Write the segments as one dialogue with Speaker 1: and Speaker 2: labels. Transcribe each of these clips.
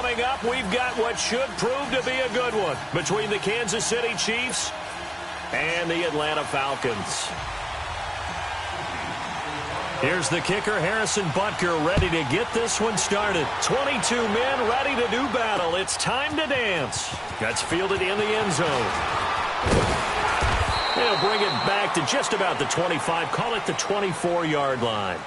Speaker 1: Coming up, we've got what should prove to be a good one between the Kansas City Chiefs and the Atlanta Falcons. Here's the kicker, Harrison Butker, ready to get this one started. 22 men ready to do battle. It's time to dance. Gets fielded in the end zone. They'll bring it back to just about the 25. Call it the 24-yard line.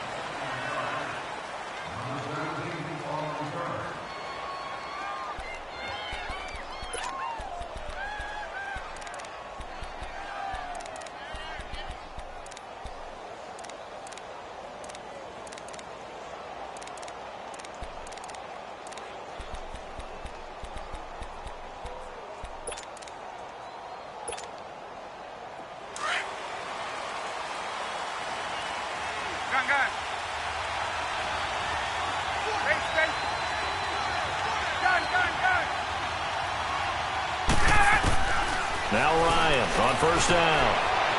Speaker 1: Now Ryan on first down.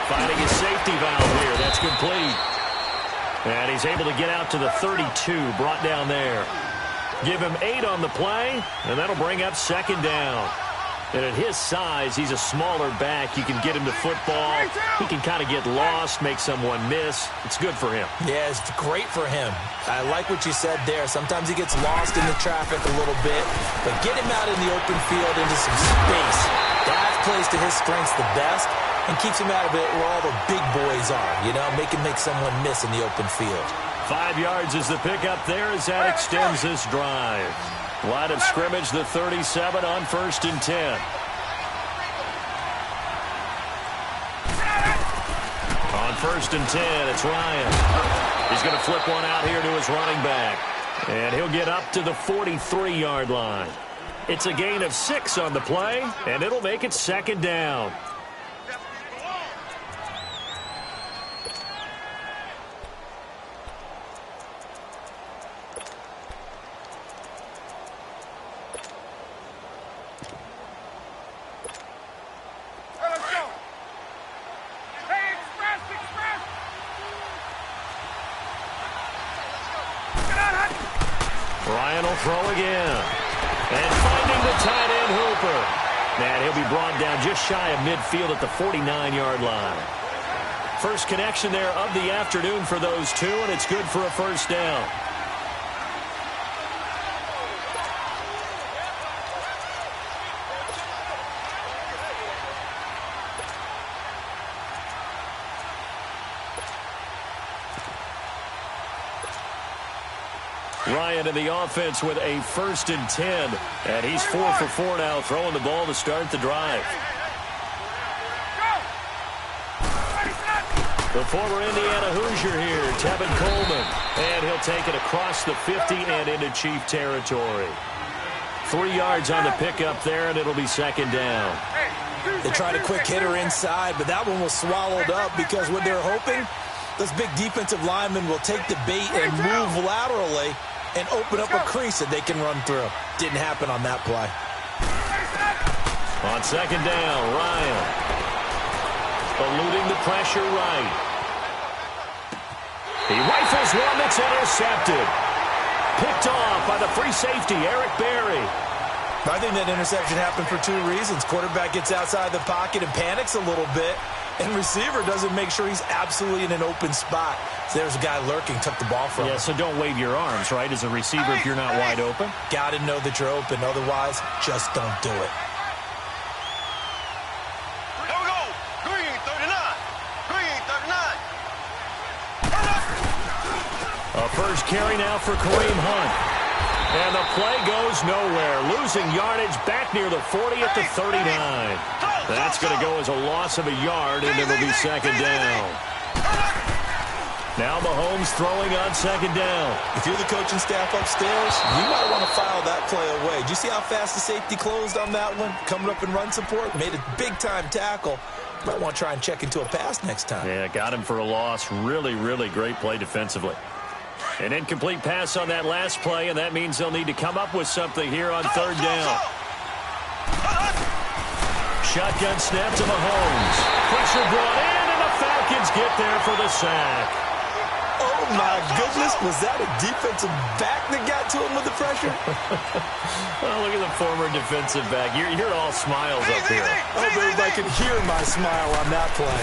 Speaker 1: Finding his safety valve here. That's complete. And he's able to get out to the 32, brought down there. Give him 8 on the play, and that'll bring up second down. And at his size, he's a smaller back. You can get him to football. He can kind of get lost, make someone miss. It's good for him.
Speaker 2: Yeah, it's great for him. I like what you said there. Sometimes he gets lost in the traffic a little bit, but get him out in the open field into some space. That plays to his strengths the best and keeps him out of it where all the big boys are, you know, make someone miss in the open field.
Speaker 1: 5 yards is the pickup there as that extends this drive. Line of scrimmage, the 37 on first and 10. On first and 10, it's Ryan. He's going to flip one out here to his running back. And he'll get up to the 43-yard line. It's a gain of 6 on the play, and it'll make it second down. Ryan will throw again. And finding the tight end Hooper. And he'll be brought down just shy of midfield at the 49-yard line. First connection there of the afternoon for those two, and it's good for a first down. Ryan in the offense with a first and 10. And he's 4 for 4 now, throwing the ball to start the drive. The former Indiana Hoosier here, Tevin Coleman. And he'll take it across the 50 and into Chief territory. 3 yards on the pickup there, and it'll be second down.
Speaker 2: They tried a quick hitter inside, but that one was swallowed up because what they're hoping, those big defensive linemen will take the bait and move laterally and open up a crease that they can run through. Didn't happen on that play.
Speaker 1: On second down, Ryan. Eluding the pressure right. He rifles one that's intercepted. Picked off by the free safety, Eric Berry.
Speaker 2: I think that interception happened for 2 reasons. Quarterback gets outside the pocket and panics a little bit, and receiver doesn't make sure he's absolutely in an open spot. So there's a guy lurking, took the ball from him.
Speaker 1: Yeah, so don't wave your arms, right, as a receiver if you're not wide open.
Speaker 2: Got to know that you're open. Otherwise, just don't do it.
Speaker 3: Here we go. Green 39. Green 39.
Speaker 1: A first carry now for Kareem Hunt. And the play goes nowhere. Losing yardage back near the 40 at the 39. That's going to go as a loss of a yard, and it'll be second down. Now Mahomes throwing on second down.
Speaker 2: If you're the coaching staff upstairs, you might want to file that play away. Did you see how fast the safety closed on that one? Coming up in run support, made a big-time tackle. Might want to try and check into a pass next time.
Speaker 1: Yeah, got him for a loss. Really, really great play defensively. An incomplete pass on that last play, and that means they'll need to come up with something here on third down. Shotgun snap to Mahomes. Pressure brought in, and the Falcons get there for the sack.
Speaker 2: Oh, my goodness. Was that a defensive back that got to him with the pressure?
Speaker 1: Well, look at the former defensive back. You're all smiles up here.
Speaker 2: I hope everybody can hear my smile on that play.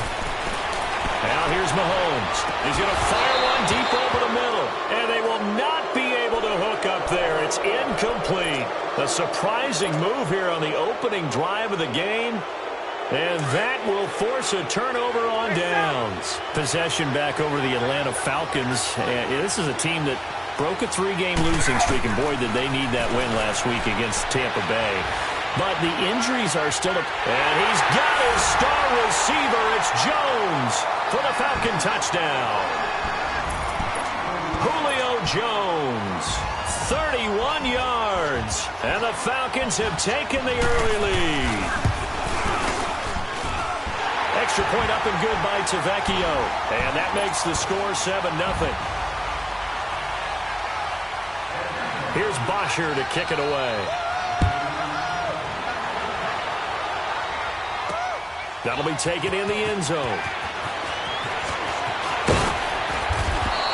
Speaker 1: Now here's Mahomes. He's going to fire one deep over the middle. And they will not be able to hook up there. It's incomplete. A surprising move here on the opening drive of the game. And that will force a turnover on downs. Possession back over the Atlanta Falcons. And this is a team that broke a 3-game losing streak. And boy, did they need that win last week against Tampa Bay. But the injuries are still up. And he's got his star receiver. It's Jones for the Falcon touchdown. Julio Jones, 31 yards. And the Falcons have taken the early lead. Extra point up and good by Tavecchio. And that makes the score 7-0. Here's Bosher to kick it away. That'll be taken in the end zone.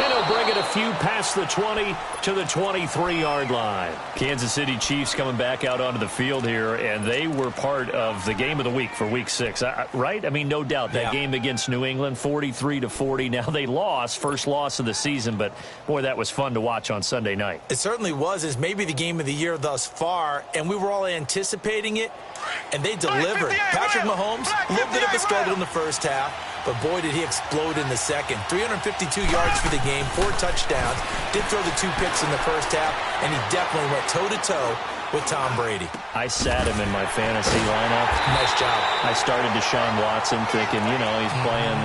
Speaker 1: And he'll bring it a few past the 20 to the 23-yard line. Kansas City Chiefs coming back out onto the field here, and they were part of the game of the week for Week 6, right? I mean, no doubt that game against New England, 43-40. Now they lost, first loss of the season, but boy, that was fun to watch on Sunday night.
Speaker 2: It certainly was. It's maybe the game of the year thus far, and we were all anticipating it, and they delivered. Patrick Mahomes, a little bit of a struggle in the first half, but boy, did he explode in the second. 352 yards for the game, 4 touchdowns. Did throw the 2 picks in the first half, and he definitely went toe-to-toe with Tom Brady.
Speaker 1: I sat him in my fantasy lineup.
Speaker 2: Nice job.
Speaker 1: I started Deshaun Watson thinking, you know, he's playing,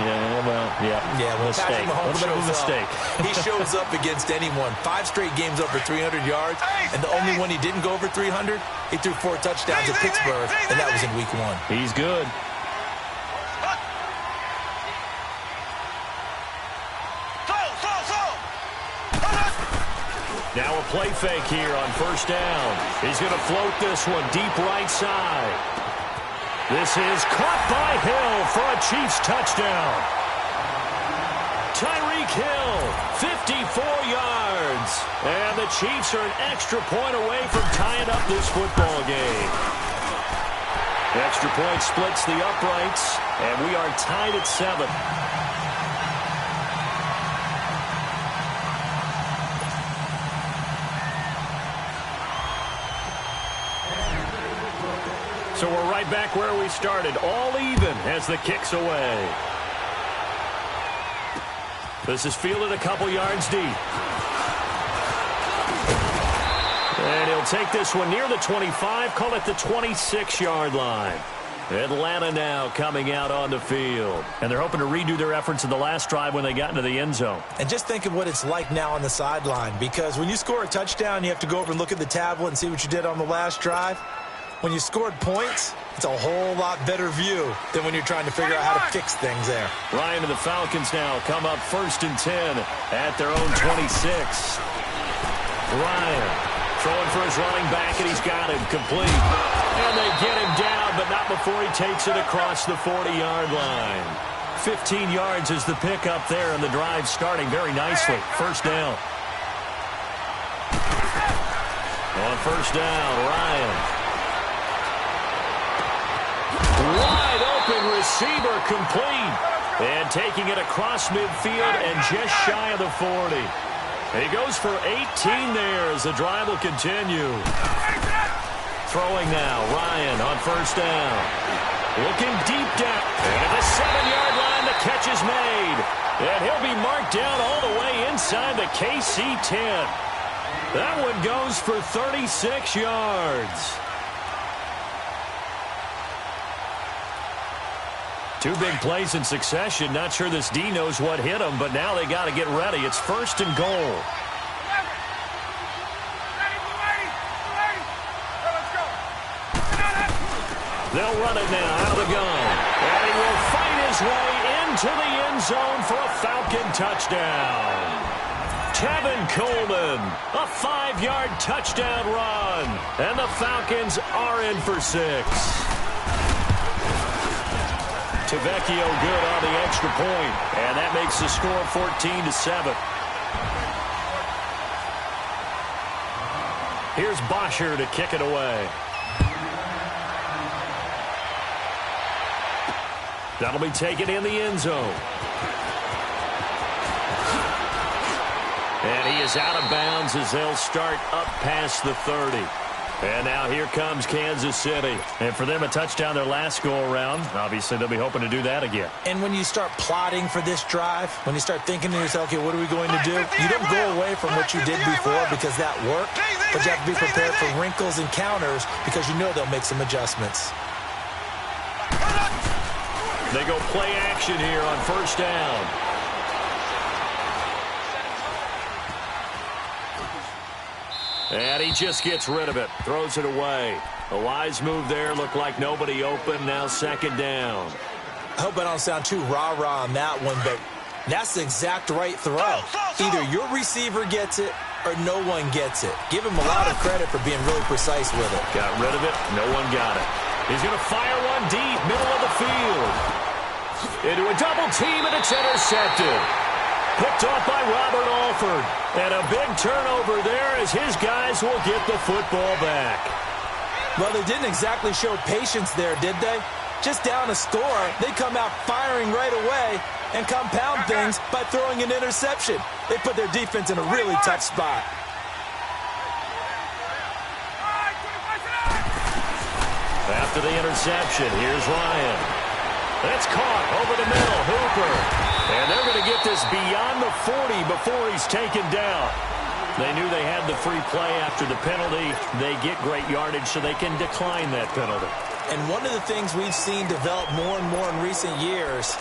Speaker 1: mistake. A little bit of a mistake.
Speaker 2: He shows up against anyone. 5 straight games over 300 yards, and the only one he didn't go over 300, he threw 4 touchdowns at Pittsburgh, and that was in Week 1.
Speaker 1: He's good. Now a play fake here on first down. He's going to float this one deep right side. This is caught by Hill for a Chiefs touchdown. Tyreek Hill, 54 yards. And the Chiefs are an extra point away from tying up this football game. Extra point splits the uprights, and we are tied at 7. So we're right back where we started, all even as the kick's away. This is fielded a couple yards deep. And he'll take this one near the 25, call it the 26-yard line. Atlanta now coming out on the field. And they're hoping to redo their efforts in the last drive when they got into the end zone.
Speaker 2: And just think of what it's like now on the sideline, because when you score a touchdown, you have to go over and look at the tablet and see what you did on the last drive. When you scored points, it's a whole lot better view than when you're trying to figure out how to fix things there.
Speaker 1: Ryan and the Falcons now come up 1st and 10 at their own 26. Ryan throwing for his running back, and he's got him complete. And they get him down, but not before he takes it across the 40-yard line. 15 yards is the pickup there, and the drive starting very nicely. First down. On first down, Ryan. Wide open receiver complete. And taking it across midfield and just shy of the 40. He goes for 18 there as the drive will continue. Throwing now, Ryan on first down. Looking deep down. And at the 7-yard line, the catch is made. And he'll be marked down all the way inside the KC 10. That one goes for 36 yards. 2 big plays in succession. Not sure this D knows what hit him, but now they got to get ready. It's 1st and goal. They'll run it now out of the gun. And he will fight his way into the end zone for a Falcon touchdown. Tevin Coleman, a 5-yard touchdown run. And the Falcons are in for 6. Tavecchio good on the extra point, and that makes the score 14-7. Here's Bosher to kick it away. That'll be taken in the end zone. And he is out of bounds as they'll start up past the 30. And now here comes Kansas City. And for them, a touchdown their last go-around. Obviously, they'll be hoping to do that again.
Speaker 2: And when you start plotting for this drive, when you start thinking to yourself, okay, what are we going to do? You don't go away from what you did before because that worked, but you have to be prepared for wrinkles and counters because you know they'll make some adjustments.
Speaker 1: They go play action here on first down. And he just gets rid of it, throws it away. A wise move there, looked like nobody open, now second down.
Speaker 2: I hope I don't sound too rah-rah on that one, but that's the exact right throw. Either your receiver gets it or no one gets it. Give him a lot of credit for being really precise with it.
Speaker 1: Got rid of it, no one got it. He's going to fire one deep, middle of the field. Into a double team, and it's intercepted. Picked off by Robert Alford. And a big turnover there as his guys will get the football back.
Speaker 2: Well, they didn't exactly show patience there, did they? Just down a score, they come out firing right away and compound things by throwing an interception. They put their defense in a really tough spot.
Speaker 1: After the interception, here's Ryan. That's caught over the middle. Hooper. And they're going to get this beyond the 40 before he's taken down. They knew they had the free play after the penalty. They get great yardage so they can decline that penalty.
Speaker 2: And one of the things we've seen develop more and more in recent years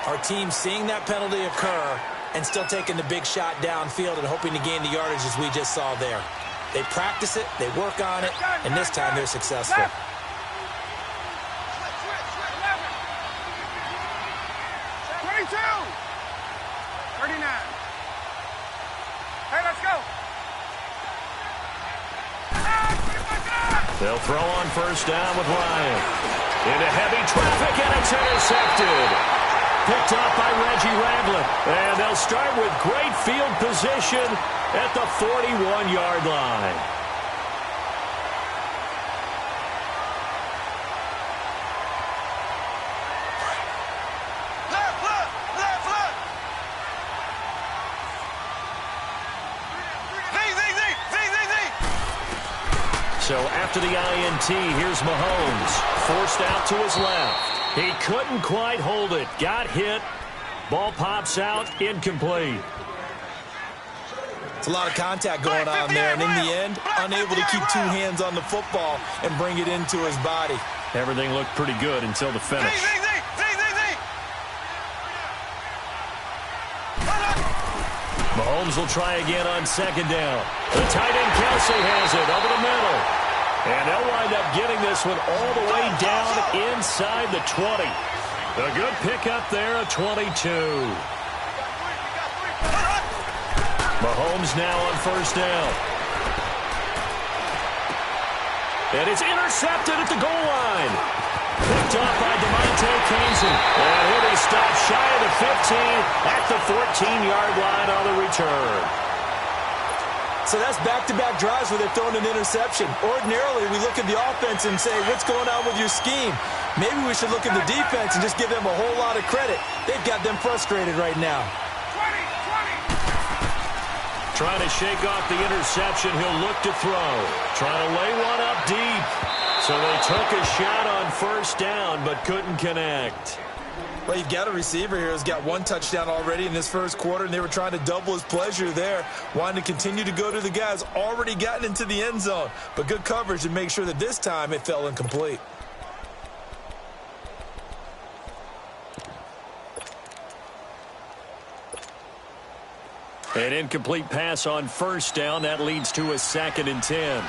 Speaker 2: are teams seeing that penalty occur and still taking the big shot downfield and hoping to gain the yardage as we just saw there. They practice it, they work on it, and this time they're successful.
Speaker 3: 39. Hey, let's go.
Speaker 1: They'll throw on first down with Ryan. Into heavy traffic, and it's intercepted. Picked off by Reggie Ragland. And they'll start with great field position at the 41-yard line. So after the INT, here's Mahomes. Forced out to his left. He couldn't quite hold it. Got hit. Ball pops out. Incomplete.
Speaker 2: It's a lot of contact going on there, and in the end, unable to keep two hands on the football and bring it into his body.
Speaker 1: Everything looked pretty good until the finish. Mahomes will try again on second down. The tight end Kelsey has it over the middle. And they'll wind up getting this one all the way down inside the 20. A good pickup there at 22. Mahomes now on first down. And it's intercepted at the goal line. Picked off by DeMonte Kazee. And he'll be stopped shy of the 15 at the 14-yard line on the return.
Speaker 2: So that's back-to-back drives where they've thrown an interception. Ordinarily, we look at the offense and say, what's going on with your scheme? Maybe we should look at the defense and just give them a whole lot of credit. They've got them frustrated right now.
Speaker 3: 20.
Speaker 1: Trying to shake off the interception. He'll look to throw. Trying to lay one up deep. So they took a shot on first down, but couldn't connect.
Speaker 2: Well, you've got a receiver here who's got one touchdown already in this first quarter, and they were trying to double his pleasure there, wanting to continue to go to the guys already gotten into the end zone. But good coverage to make sure that this time it fell incomplete.
Speaker 1: An incomplete pass on first down. That leads to a 2nd and 10.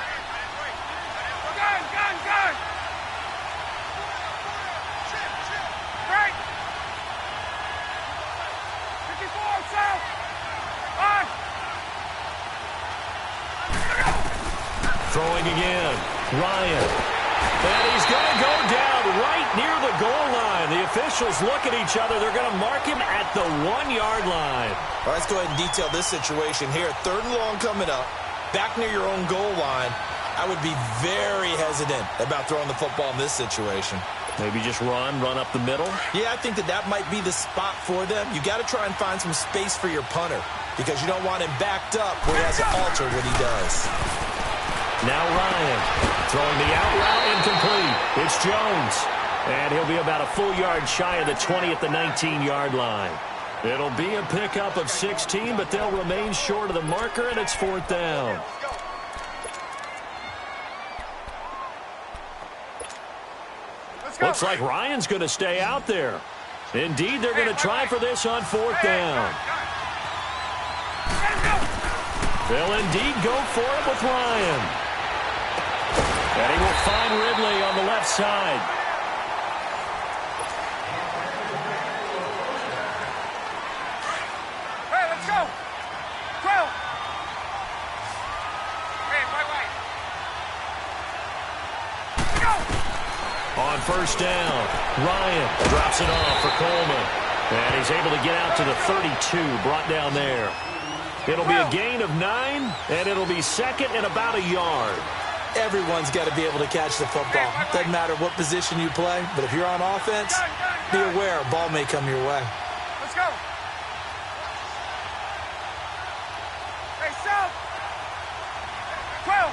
Speaker 1: Throwing again. Ryan. And he's going to go down right near the goal line. And the officials look at each other. They're going to mark him at the 1-yard line.
Speaker 2: All right, let's go ahead and detail this situation here. 3rd and long coming up, back near your own goal line. I would be very hesitant about throwing the football in this situation.
Speaker 1: Maybe just run up the middle?
Speaker 2: Yeah, I think that might be the spot for them. You got to try and find some space for your punter because you don't want him backed up where he has to alter what he does.
Speaker 1: Now Ryan throwing the out route incomplete. It's Jones. And he'll be about a full yard shy of the 20 at the 19-yard line. It'll be a pickup of 16, but they'll remain short of the marker, and it's 4th down. Looks like Ryan's going to stay out there. Indeed, they're going to try for this on 4th down. They'll indeed go for it with Ryan. And he will find Ridley on the left side.
Speaker 3: Hey, let's go. 12. Hey, wait.
Speaker 1: On 1st down, Ryan drops it off for Coleman. And he's able to get out to the 32, brought down there. It'll be a gain of 9, and it'll be 2nd and about a yard.
Speaker 2: Everyone's got to be able to catch the football. Doesn't matter what position you play, but if you're on offense, be aware a ball may come your way.
Speaker 3: Let's go. Hey, south. 12.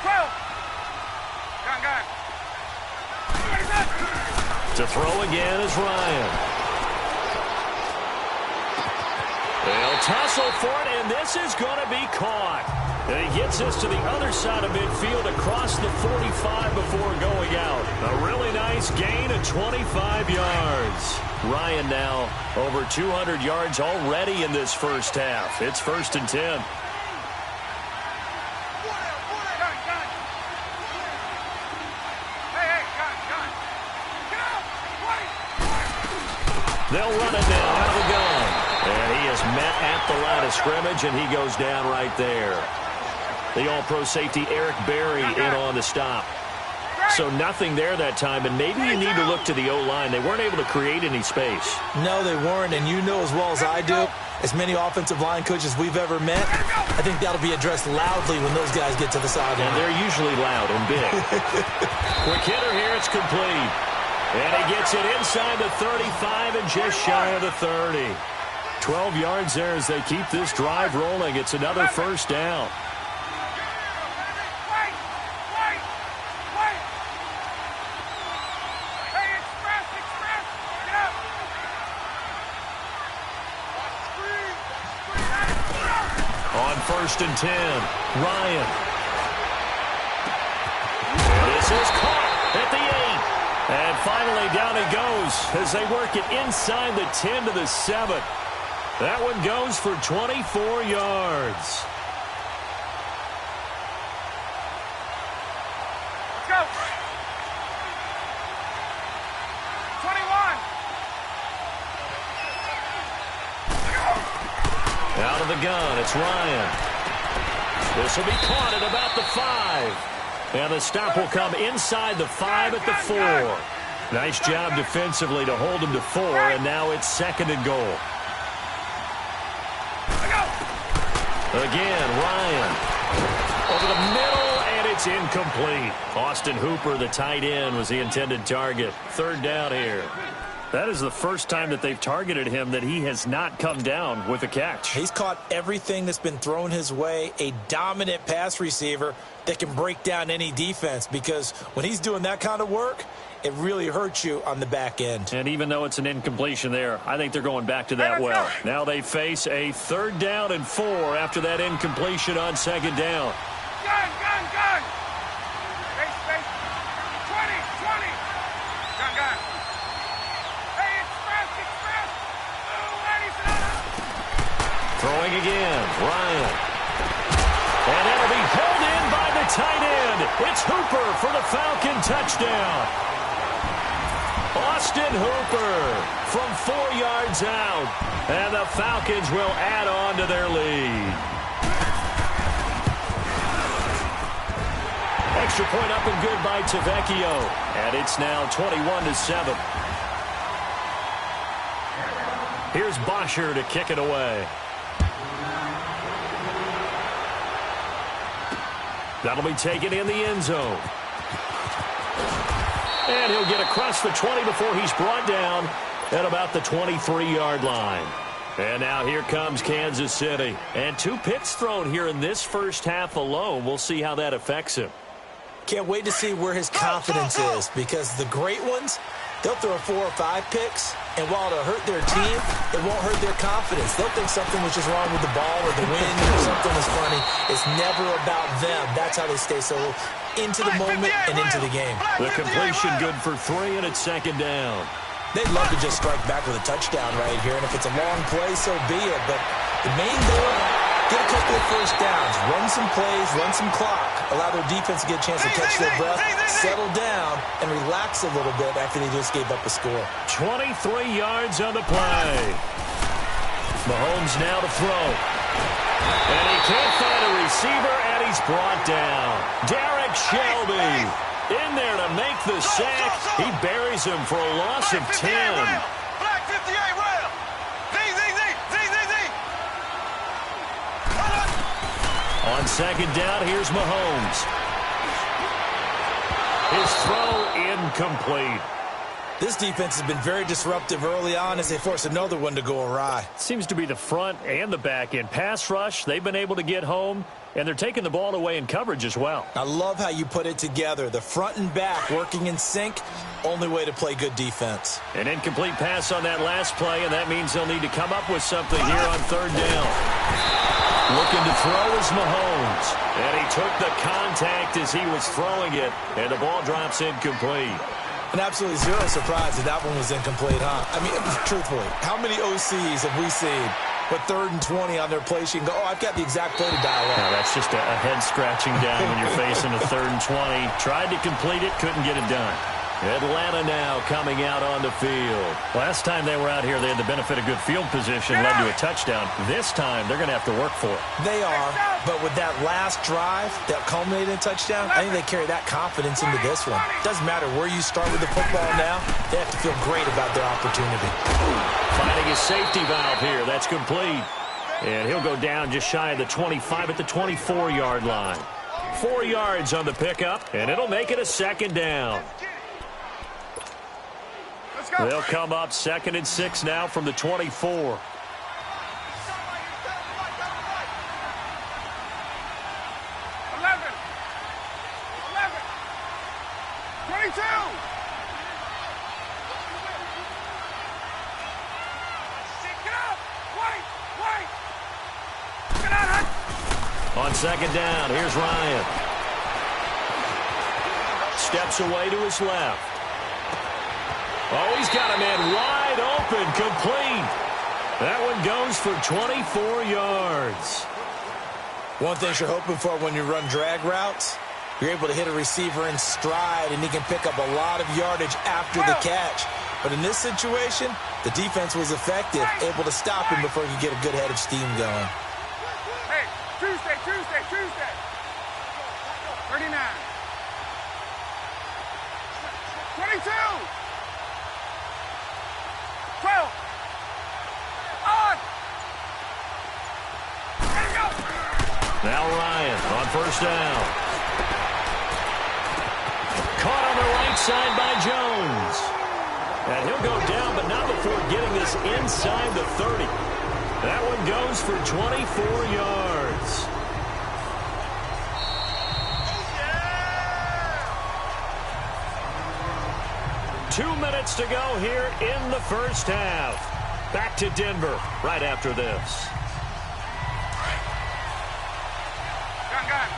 Speaker 3: 12. Gun.
Speaker 1: To throw again is Ryan. They'll tussle for it, and this is going to be caught. And he gets this to the other side of midfield across the 45 before going out. A really nice gain of 25 yards. Ryan now over 200 yards already in this first half. It's 1st and 10. They'll run it now out of the gun. And he is met at the line of scrimmage, and he goes down right there. The all-pro safety Eric Berry in on the stop. So nothing there that time, and maybe you need to look to the O-line. They weren't able to create any space.
Speaker 2: No, they weren't, and you know as well as I do, as many offensive line coaches we've ever met, I think that'll be addressed loudly when those guys get to the sideline.
Speaker 1: And they're usually loud and big. Quick hitter here, it's complete. And he gets it inside the 35 and just shy of the 30. 12 yards there as they keep this drive rolling. It's another 1st down.
Speaker 3: Hey, express. Get up.
Speaker 1: On 1st and 10, Ryan. This is caught at the 8. And finally down he goes as they work it inside the 10 to the 7. That one goes for 24 yards.
Speaker 3: Let's go. 21.
Speaker 1: Out of the gun, it's Ryan. This will be caught at about the 5. And the stop will come inside the 5 at the 4. Nice job defensively to hold him to 4, and now it's 2nd and goal. Again, Ryan. Over the middle, and it's incomplete. Austin Hooper, the tight end, was the intended target. 3rd down here. That is the first time that they've targeted him that he has not come down with a catch.
Speaker 2: He's caught everything that's been thrown his way, a dominant pass receiver that can break down any defense, because when he's doing that kind of work, it really hurts you on the back end.
Speaker 1: And even though it's an incompletion there, I think they're going back to that well. Now they face a 3rd down and 4 after that incompletion on 2nd down.
Speaker 3: Gun. Space. 20. Gun. Hey, express.
Speaker 1: Throwing again, Ryan. And it'll be held in by the tight end. It's Hooper for the Falcon touchdown. Austin Hooper from 4 yards out. And the Falcons will add on to their lead. extra point up and good by Tavecchio. And it's now 21-7. Here's Bosher to kick it away. That'll be taken in the end zone. And he'll get across the 20 before he's brought down at about the 23-yard line. And now here comes Kansas City. And 2 picks thrown here in this first half alone. We'll see how that affects him.
Speaker 2: Can't wait to see where his confidence is, because the great ones, they'll throw 4 or 5 picks, and while it'll hurt their team, it won't hurt their confidence. They'll think something was just wrong with the ball or the wind or something was funny. It's never about them. That's how they stay so into the moment and into the game.
Speaker 1: The completion good for 3, and it's second down.
Speaker 2: They'd love to just strike back with a touchdown right here, and if it's a long play, so be it. But the main goal, get a couple of first downs, run some plays, run some clock, allow their defense to get a chance to catch their breath, settle down, and relax a little bit after they just gave up a score.
Speaker 1: 23 yards on the play. Mahomes now to throw. And he can't find a receiver, and he's brought down. Derek Shelby in there to make the sack. He buries him for a loss of 10.
Speaker 3: Black 58 round.
Speaker 1: On second down, here's Mahomes. His throw incomplete.
Speaker 2: This defense has been very disruptive early on as they force another one to go awry.
Speaker 1: Seems to be the front and the back end. Pass rush, they've been able to get home, and they're taking the ball away in coverage as well.
Speaker 2: I love how you put it together. The front and back working in sync, only way to play good defense.
Speaker 1: An incomplete pass on that last play, and that means they'll need to come up with something here on third down. Looking to throw is Mahomes. And he took the contact as he was throwing it, and the ball drops incomplete.
Speaker 2: And absolutely zero surprise that that one was incomplete, huh? I mean, truthfully, how many OCs have we seen with 3rd and 20 on their play sheet and go, oh, I've got the exact play to dial up?
Speaker 1: Now, that's just a head-scratching down when you're facing a 3rd and 20. Tried to complete it, couldn't get it done. Atlanta now coming out on the field. Last time they were out here, they had the benefit of good field position, led to a touchdown. This time, they're going to have to work for it.
Speaker 2: They are, but with that last drive that culminated in a touchdown, I think they carry that confidence into this one. Doesn't matter where you start with the football now, they have to feel great about their opportunity.
Speaker 1: Finding his safety valve here. That's complete. And he'll go down just shy of the 25 at the 24-yard line. 4 yards on the pickup, and it'll make it a second down. They'll come up 2nd and 6 now from the 24.
Speaker 3: 11. 22. Get up. Wait. Get out.
Speaker 1: On second down, here's Ryan. Steps away to his left. Oh, he's got a man wide open, complete. That one goes for 24 yards.
Speaker 2: One thing you're hoping for when you run drag routes, you're able to hit a receiver in stride, and he can pick up a lot of yardage after the catch. But in this situation, the defense was effective, able to stop him before he could get a good head of steam going.
Speaker 3: Hey, Tuesday. 39. 22. 12. On. There you go.
Speaker 1: Now Ryan on first down. Caught on the right side by Jones. And he'll go down, but not before getting this inside the 30. That one goes for 24 yards. Yeah. 2 minutes to go here in the first half. Back to Denver right after this.
Speaker 3: Gun.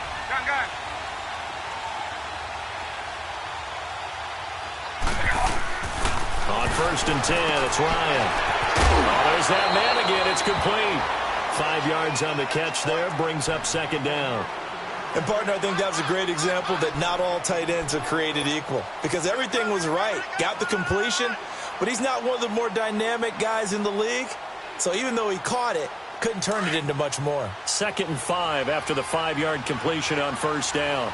Speaker 1: On 1st and 10, it's Ryan. Oh, there's that man again. It's complete. 5 yards on the catch there. Brings up second down.
Speaker 2: And, partner, I think that was a great example that not all tight ends are created equal. Because everything was right. Got the completion, but he's not one of the more dynamic guys in the league. So even though he caught it, couldn't turn it into much more.
Speaker 1: 2nd and 5 after the 5-yard completion on first down.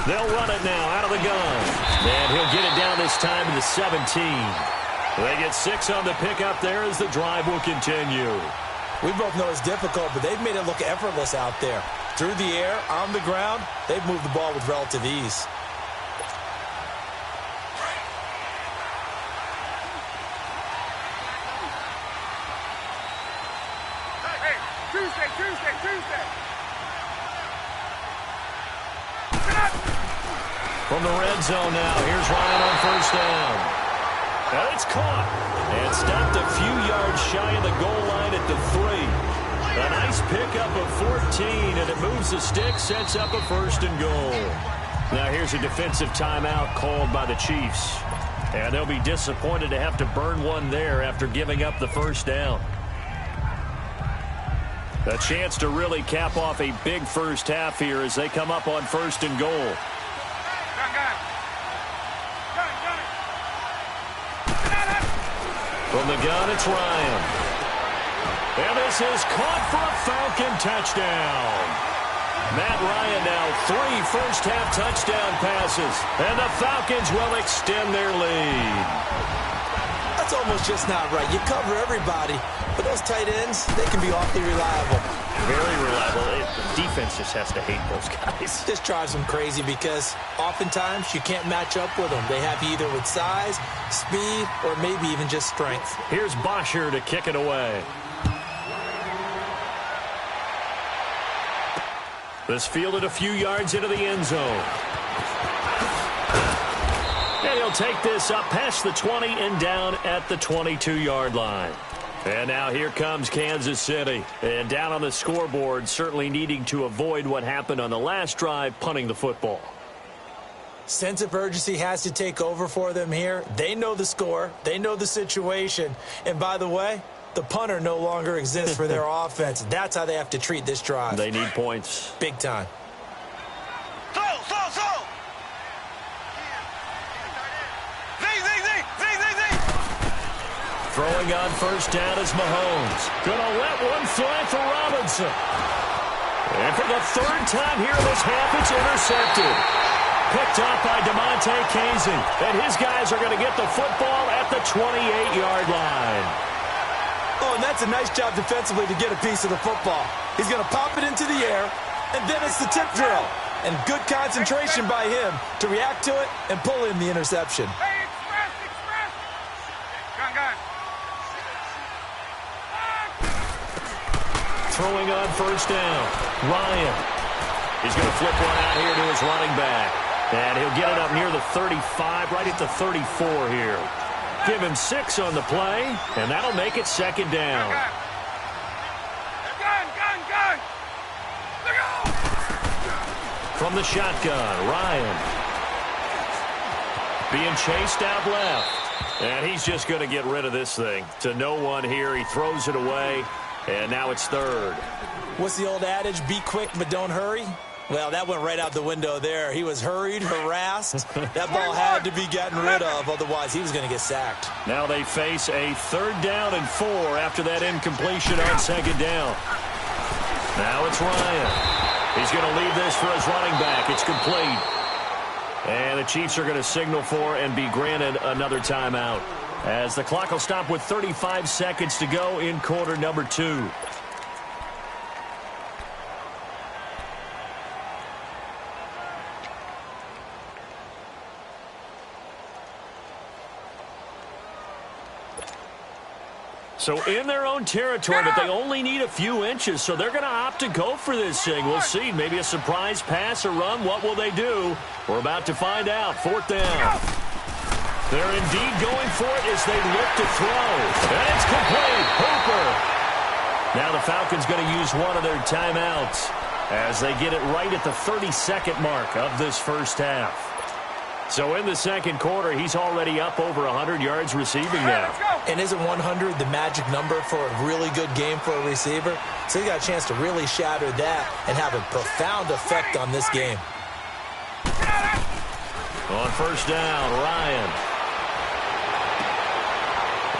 Speaker 1: They'll run it now out of the gun. And he'll get it down this time to the 17. They get 6 on the pickup there as the drive will continue.
Speaker 2: We both know it's difficult, but they've made it look effortless out there. Through the air, on the ground, they've moved the ball with relative ease.
Speaker 3: Hey, Tuesday.
Speaker 1: From the red zone now, here's Ryan on first down. And it's caught. And stopped a few yards shy of the goal line at the 3. A nice pickup of 14, and it moves the stick, sets up a first and goal. Now here's a defensive timeout called by the Chiefs. And they'll be disappointed to have to burn one there after giving up the first down. A chance to really cap off a big first half here as they come up on first and goal. From the gun, it's Ryan. And this is caught for a Falcon touchdown. Matt Ryan now 3 first-half touchdown passes. And the Falcons will extend their lead.
Speaker 2: That's almost just not right. You cover everybody, but those tight ends, they can be awfully reliable.
Speaker 1: Very reliable. The defense just has to hate those guys.
Speaker 2: This drives them crazy because oftentimes you can't match up with them. They have you either with size, speed, or maybe even just strength.
Speaker 1: Here's Bosher to kick it away. This fielded a few yards into the end zone. And he'll take this up past the 20 and down at the 22-yard line. And now here comes Kansas City. And down on the scoreboard, certainly needing to avoid what happened on the last drive, punting the football.
Speaker 2: Sense of urgency has to take over for them here. They know the score. They know the situation. And by the way, the punter no longer exists for their offense. That's how they have to treat this drive.
Speaker 1: They need points.
Speaker 2: Big time.
Speaker 1: Throwing on first down is Mahomes. Gonna let one fly for Robinson. And for the 3rd time here in this half, it's intercepted. Picked up by DeMonte Casey. And his guys are going to get the football at the 28-yard line.
Speaker 2: Oh, and that's a nice job defensively to get a piece of the football. He's going to pop it into the air, and then it's the tip drill. And good concentration by him to react to it and pull in the interception.
Speaker 3: Hey, express. Gun.
Speaker 1: Throwing on first down. Ryan. He's going to flip one out here to his running back. And he'll get it up near the 35, right at the 34 here. Give him 6 on the play, and that'll make it 2nd down.
Speaker 3: Gun. Look out!
Speaker 1: From the shotgun, Ryan. Being chased out left. And he's just going to get rid of this thing. To no one here. He throws it away. And now it's 3rd.
Speaker 2: What's the old adage? Be quick, but don't hurry. Well, that went right out the window there. He was hurried, harassed. That ball had to be gotten rid of. Otherwise, he was going to get sacked.
Speaker 1: Now they face a 3rd down and 4 after that incompletion on 2nd down. Now it's Ryan. He's going to leave this for his running back. It's complete. And the Chiefs are going to signal for and be granted another timeout, as the clock will stop with 35 seconds to go in quarter number 2. So in their own territory, but they only need a few inches, so they're going to opt to go for this thing. We'll see. Maybe a surprise pass or run. What will they do? We're about to find out. 4th down. They're indeed going for it as they look to throw. And it's complete. Hooper. Now the Falcons going to use one of their timeouts as they get it right at the 32nd mark of this first half. So in the 2nd quarter, he's already up over 100 yards receiving now.
Speaker 2: And isn't 100 the magic number for a really good game for a receiver? So he got a chance to really shatter that and have a profound effect on this game.
Speaker 1: On first down, Ryan.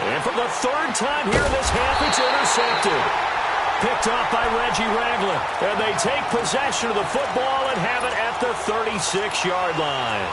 Speaker 1: And for the 3rd time here in this half, it's intercepted. picked off by Reggie Ragland. And they take possession of the football and have it at the 36-yard line.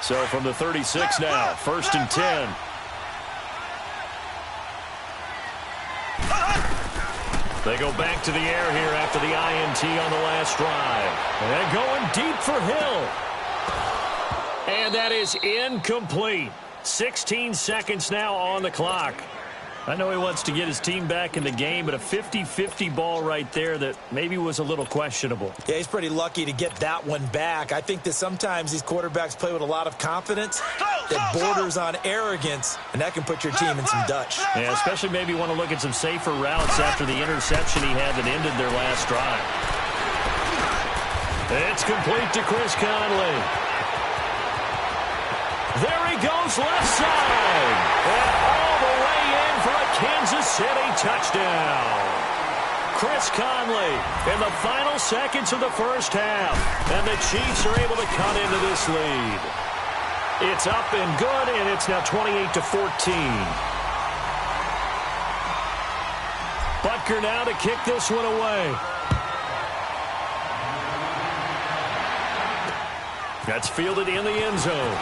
Speaker 1: So from the 36 now, 1st and 10. They go back to the air here after the INT on the last drive. And going deep for Hill. And that is incomplete. 16 seconds now on the clock. I know he wants to get his team back in the game, but a 50-50 ball right there that maybe was a little questionable.
Speaker 2: Yeah, he's pretty lucky to get that one back. I think that sometimes these quarterbacks play with a lot of confidence that borders on arrogance, and that can put your team in some Dutch.
Speaker 1: Yeah, especially maybe want to look at some safer routes after the interception he had that ended their last drive. It's complete to Chris Conley. There he goes, left side. And all the way in for a Kansas City touchdown. Chris Conley in the final seconds of the first half. And the Chiefs are able to cut into this lead. It's up and good, and it's now 28-14. Butker now to kick this one away. That's fielded in the end zone.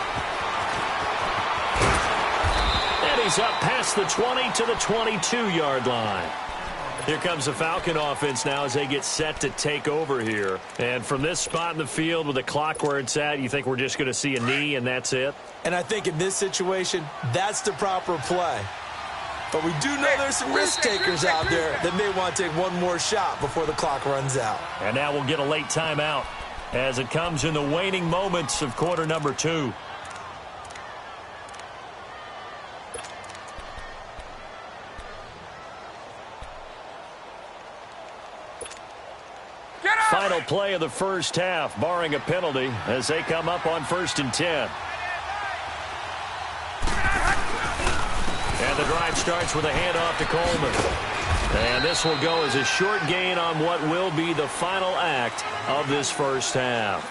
Speaker 1: And he's up past the 20 to the 22-yard line. Here comes the Falcon offense now as they get set to take over here. And from this spot in the field with the clock where it's at, you think we're just going to see a knee and that's it?
Speaker 2: And I think in this situation, that's the proper play. But we do know there's some risk takers out there that may want to take one more shot before the clock runs out.
Speaker 1: And now we'll get a late timeout as it comes in the waning moments of quarter number 2. Final play of the first half, barring a penalty, as they come up on 1st and 10. And the drive starts with a handoff to Coleman. And this will go as a short gain on what will be the final act of this first half.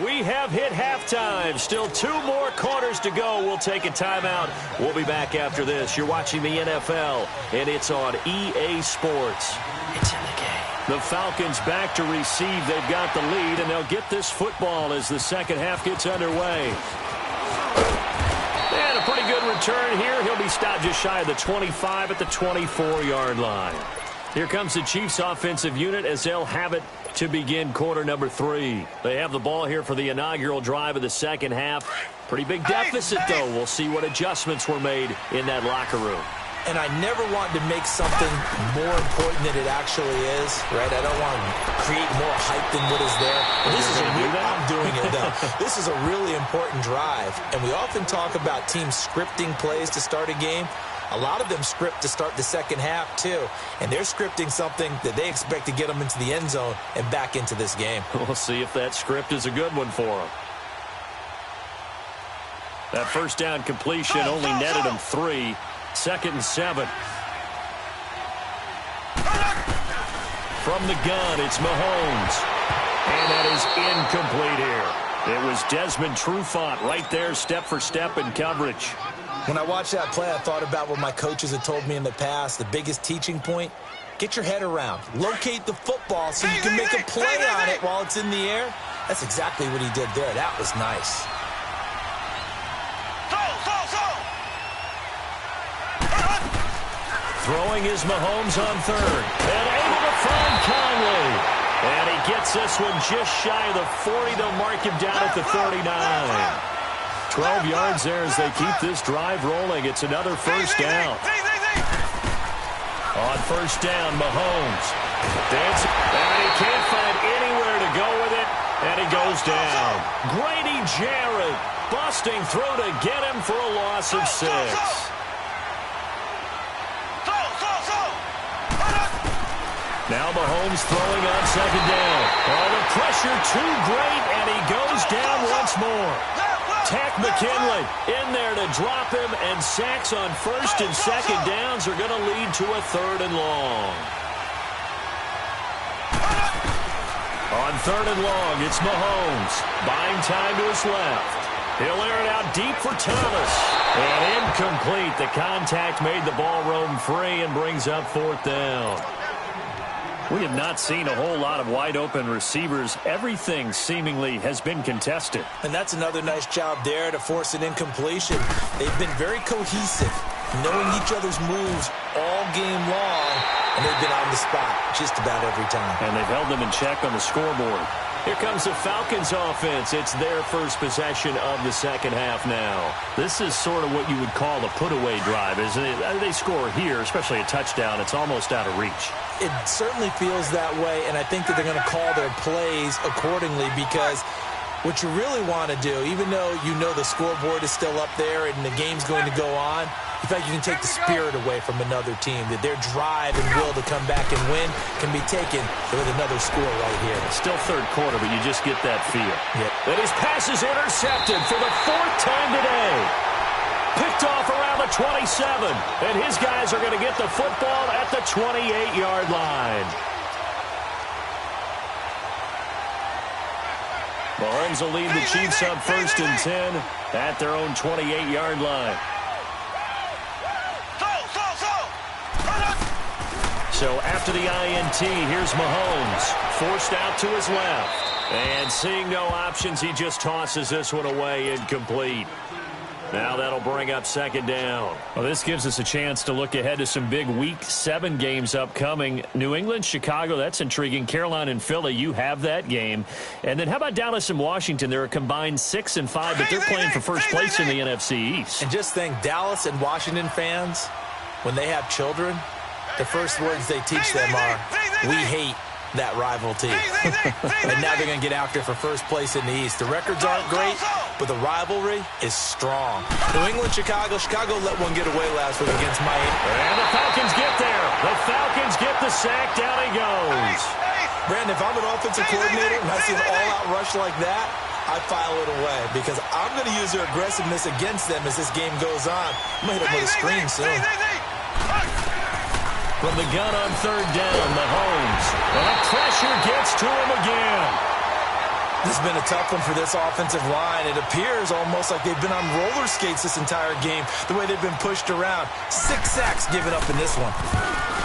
Speaker 1: We have hit halftime. Still 2 more quarters to go. We'll take a timeout. We'll be back after this. You're watching the NFL, and it's on EA Sports. It's in the game. The Falcons back to receive. They've got the lead, and they'll get this football as the second half gets underway. And a pretty good return here. He'll be stopped just shy of the 25 at the 24-yard line. Here comes the Chiefs offensive unit as they'll have it to begin quarter number 3. They have the ball here for the inaugural drive of the second half. Pretty big deficit, though. We'll see what adjustments were made in that locker room.
Speaker 2: And I never want to make something more important than it actually is, right? I don't want to create more hype than what is there. This is I'm doing it, though. This is a really important drive. And we often talk about teams scripting plays to start a game. A lot of them script to start the second half, too. And they're scripting something that they expect to get them into the end zone and back into this game.
Speaker 1: We'll see if that script is a good one for them. That first down completion only netted them 3. 2nd and 7. From the gun, it's Mahomes. And that is incomplete here. It was Desmond Trufant right there, step for step in coverage.
Speaker 2: When I watched that play, I thought about what my coaches had told me in the past. The biggest teaching point, get your head around. Locate the football so you can make a play on it while it's in the air. That's exactly what he did there. That was nice.
Speaker 1: Throwing is Mahomes on 3rd. And able to find Conley. And he gets this one just shy of the 40. They'll mark him down at the 39. 12 yards there as they keep this drive rolling. It's another first down. On first down, Mahomes. Dancing. And he can't find anywhere to go with it. And he goes down. Grady Jarrett busting through to get him for a loss of 6. Now Mahomes throwing on second down. Oh, the pressure too great, and he goes down once more. Tack McKinley in there to drop him, and sacks on first and second downs are going to lead to a 3rd and long. On 3rd and long, it's Mahomes. Buying time to his left. He'll air it out deep for Thomas. And incomplete. The contact made the ball roam free and brings up 4th down. We have not seen a whole lot of wide-open receivers. Everything seemingly has been contested.
Speaker 2: And that's another nice job there to force an incompletion. They've been very cohesive, knowing each other's moves all game long, and they've been on the spot just about every time.
Speaker 1: And they've held them in check on the scoreboard. Here comes the Falcons offense. It's their first possession of the second half now. This is sort of what you would call a put-away drive, isn't it? They score here, especially a touchdown. It's almost out of reach.
Speaker 2: It certainly feels that way, and I think that they're going to call their plays accordingly, because what you really want to do, even though you know the scoreboard is still up there and the game's going to go on, in fact, you can take the spirit away from another team, that their drive and will to come back and win can be taken with another score right here.
Speaker 1: Still third quarter, but you just get that feel.
Speaker 2: Yep.
Speaker 1: And his pass is intercepted for the 4th time today. Picked off around the 27, and his guys are going to get the football at the 28-yard line. Mahomes will lead the Chiefs up 1st and 10 at their own 28-yard line. So after the INT, here's Mahomes, forced out to his left. And seeing no options, he just tosses this one away, incomplete. Now that'll bring up second down. Well, this gives us a chance to look ahead to some big Week 7 games upcoming. New England, Chicago, that's intriguing. Carolina and Philly, you have that game. And then how about Dallas and Washington? They're a combined 6-5, but they're playing for first place in the NFC East.
Speaker 2: And just think, Dallas and Washington fans, when they have children, the first words they teach them are, "We hate that rival team." And now they're going to get after for first place in the East. The records aren't great, but the rivalry is strong. New England, Chicago. Chicago let one get away last week against Miami.
Speaker 1: And the Falcons get there. The Falcons get the sack. Down he goes.
Speaker 2: Brandon, if I'm an offensive coordinator and I see an all-out rush like that, I file it away, because I'm going to use their aggressiveness against them as this game goes on. I'm going to hit them with a screen soon.
Speaker 1: From the gun on 3rd down, Mahomes. And the pressure gets to him again.
Speaker 2: This has been a tough one for this offensive line. It appears almost like they've been on roller skates this entire game, the way they've been pushed around. 6 sacks given up in this one.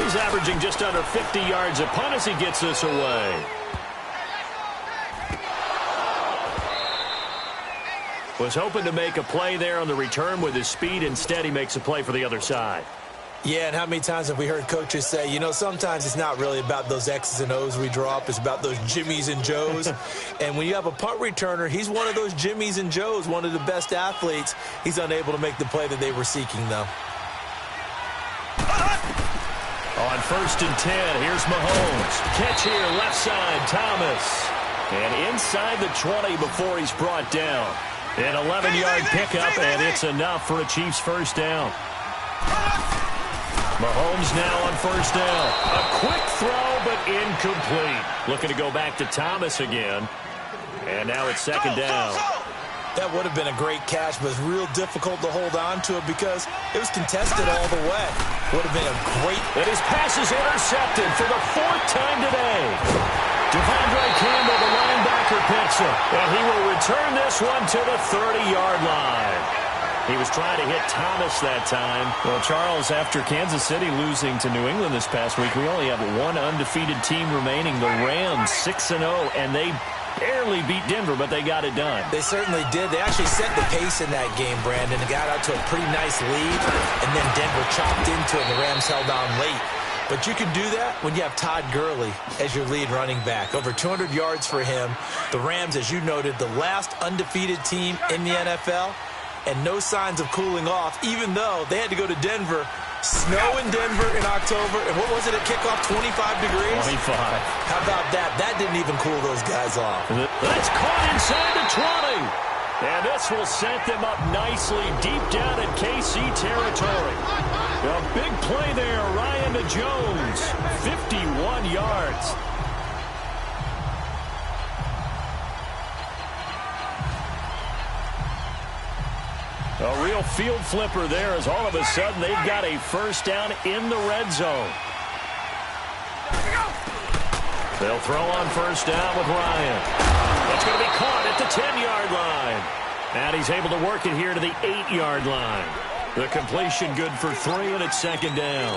Speaker 1: He's averaging just under 50 yards a punt as he gets this away. Was hoping to make a play there on the return with his speed. Instead, he makes a play for the other side.
Speaker 2: Yeah, and how many times have we heard coaches say, you know, sometimes it's not really about those X's and O's we draw up. It's about those Jimmies and Joes. And when you have a punt returner, he's one of those Jimmies and Joes, one of the best athletes. He's unable to make the play that they were seeking, though.
Speaker 1: On 1st and 10, here's Mahomes. Catch here, left side, Thomas. And inside the 20 before he's brought down. An 11-yard pickup, and it's enough for a Chiefs first down. Mahomes now on 1st down. A quick throw, but incomplete. Looking to go back to Thomas again. And now it's 2nd down.
Speaker 2: That would have been a great catch, but it's real difficult to hold on to it because it was contested all the way. Would have been a great...
Speaker 1: And his pass is intercepted for the 4th time today. Devondre Campbell, the linebacker, picks it. And he will return this one to the 30-yard line. He was trying to hit Thomas that time. Well, Charles, after Kansas City losing to New England this past week, we only have one undefeated team remaining, the Rams, 6-0, and they barely beat Denver, but they got it done.
Speaker 2: They certainly did. They actually set the pace in that game, Brandon. They got out to a pretty nice lead, and then Denver chopped into it, and the Rams held on late. But you can do that when you have Todd Gurley as your lead running back. Over 200 yards for him. The Rams, as you noted, the last undefeated team in the NFL, and no signs of cooling off, even though they had to go to Denver. Snow in Denver in October, and what was it at kickoff, 25 degrees?
Speaker 1: 25.
Speaker 2: How about that? That didn't even cool those guys off.
Speaker 1: That's caught inside the 20. And this will set them up nicely deep down in KC territory. A big play there, Ryan to Jones. 51 yards. A real field flipper there as all of a sudden they've got a first down in the red zone. They'll throw on first down with Ryan. That's going to be caught at the 10-yard line. And he's able to work it here to the 8-yard line. The completion good for 3, and it's second down.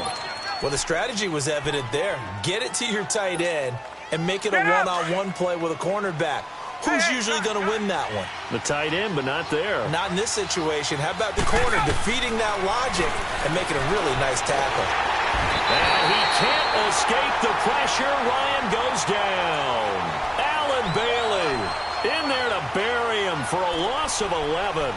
Speaker 2: Well, the strategy was evident there. Get it to your tight end and make it a one-on-one play with a cornerback. Who's usually going to win that one?
Speaker 1: The tight end, but not there.
Speaker 2: Not in this situation. How about the corner defeating that logic and making a really nice tackle?
Speaker 1: And he can't escape the pressure. Ryan goes down. Allen Bailey in there to bury him for a loss of 11.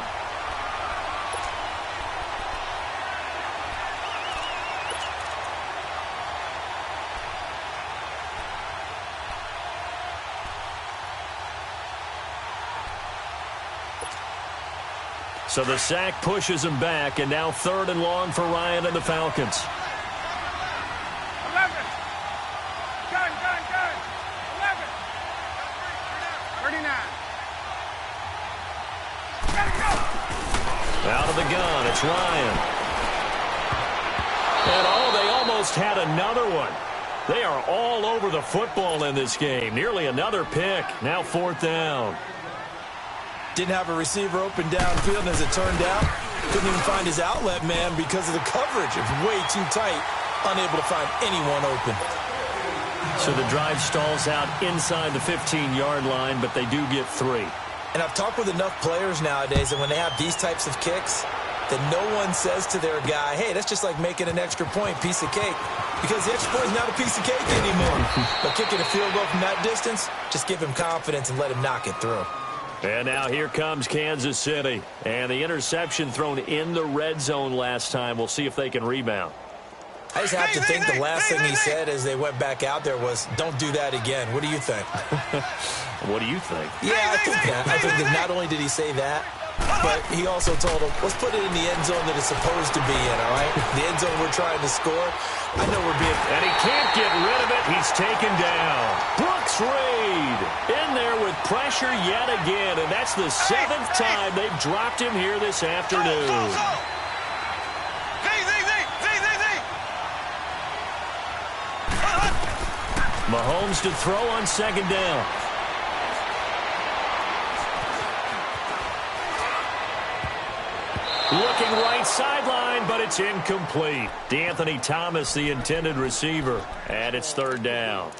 Speaker 1: So the sack pushes him back, and now 3rd and long for Ryan and the Falcons.
Speaker 3: 11. Gun. 11. 39. Gotta go.
Speaker 1: Out of the gun, it's Ryan. And they almost had another one. They are all over the football in this game. Nearly another pick. Now 4th down.
Speaker 2: Didn't have a receiver open downfield, and as it turned out, couldn't even find his outlet man because of the coverage. It was way too tight, unable to find anyone open.
Speaker 1: So the drive stalls out inside the 15-yard line, but they do get 3.
Speaker 2: And I've talked with enough players nowadays that when they have these types of kicks, that no one says to their guy, hey, that's just like making an extra point, piece of cake. Because the extra point is not a piece of cake anymore. But kicking a field goal from that distance, just give him confidence and let him knock it through.
Speaker 1: And now here comes Kansas City. And the interception thrown in the red zone last time. We'll see if they can rebound.
Speaker 2: I just have to think the last thing he said as they went back out there was, don't do that again. What do you think?
Speaker 1: What do you think?
Speaker 2: Yeah, I think that. I think that not only did he say that, but he also told him, let's put it in the end zone that it's supposed to be in, all right? The end zone we're trying to score. I know we're being...
Speaker 1: And he can't get rid of it. He's taken down. Brooks Reed in there with pressure yet again, and that's the 7th time they've dropped him here this afternoon. Mahomes to throw on second down. Looking right sideline, but it's incomplete. DeAnthony Thomas, the intended receiver, and it's 3rd down.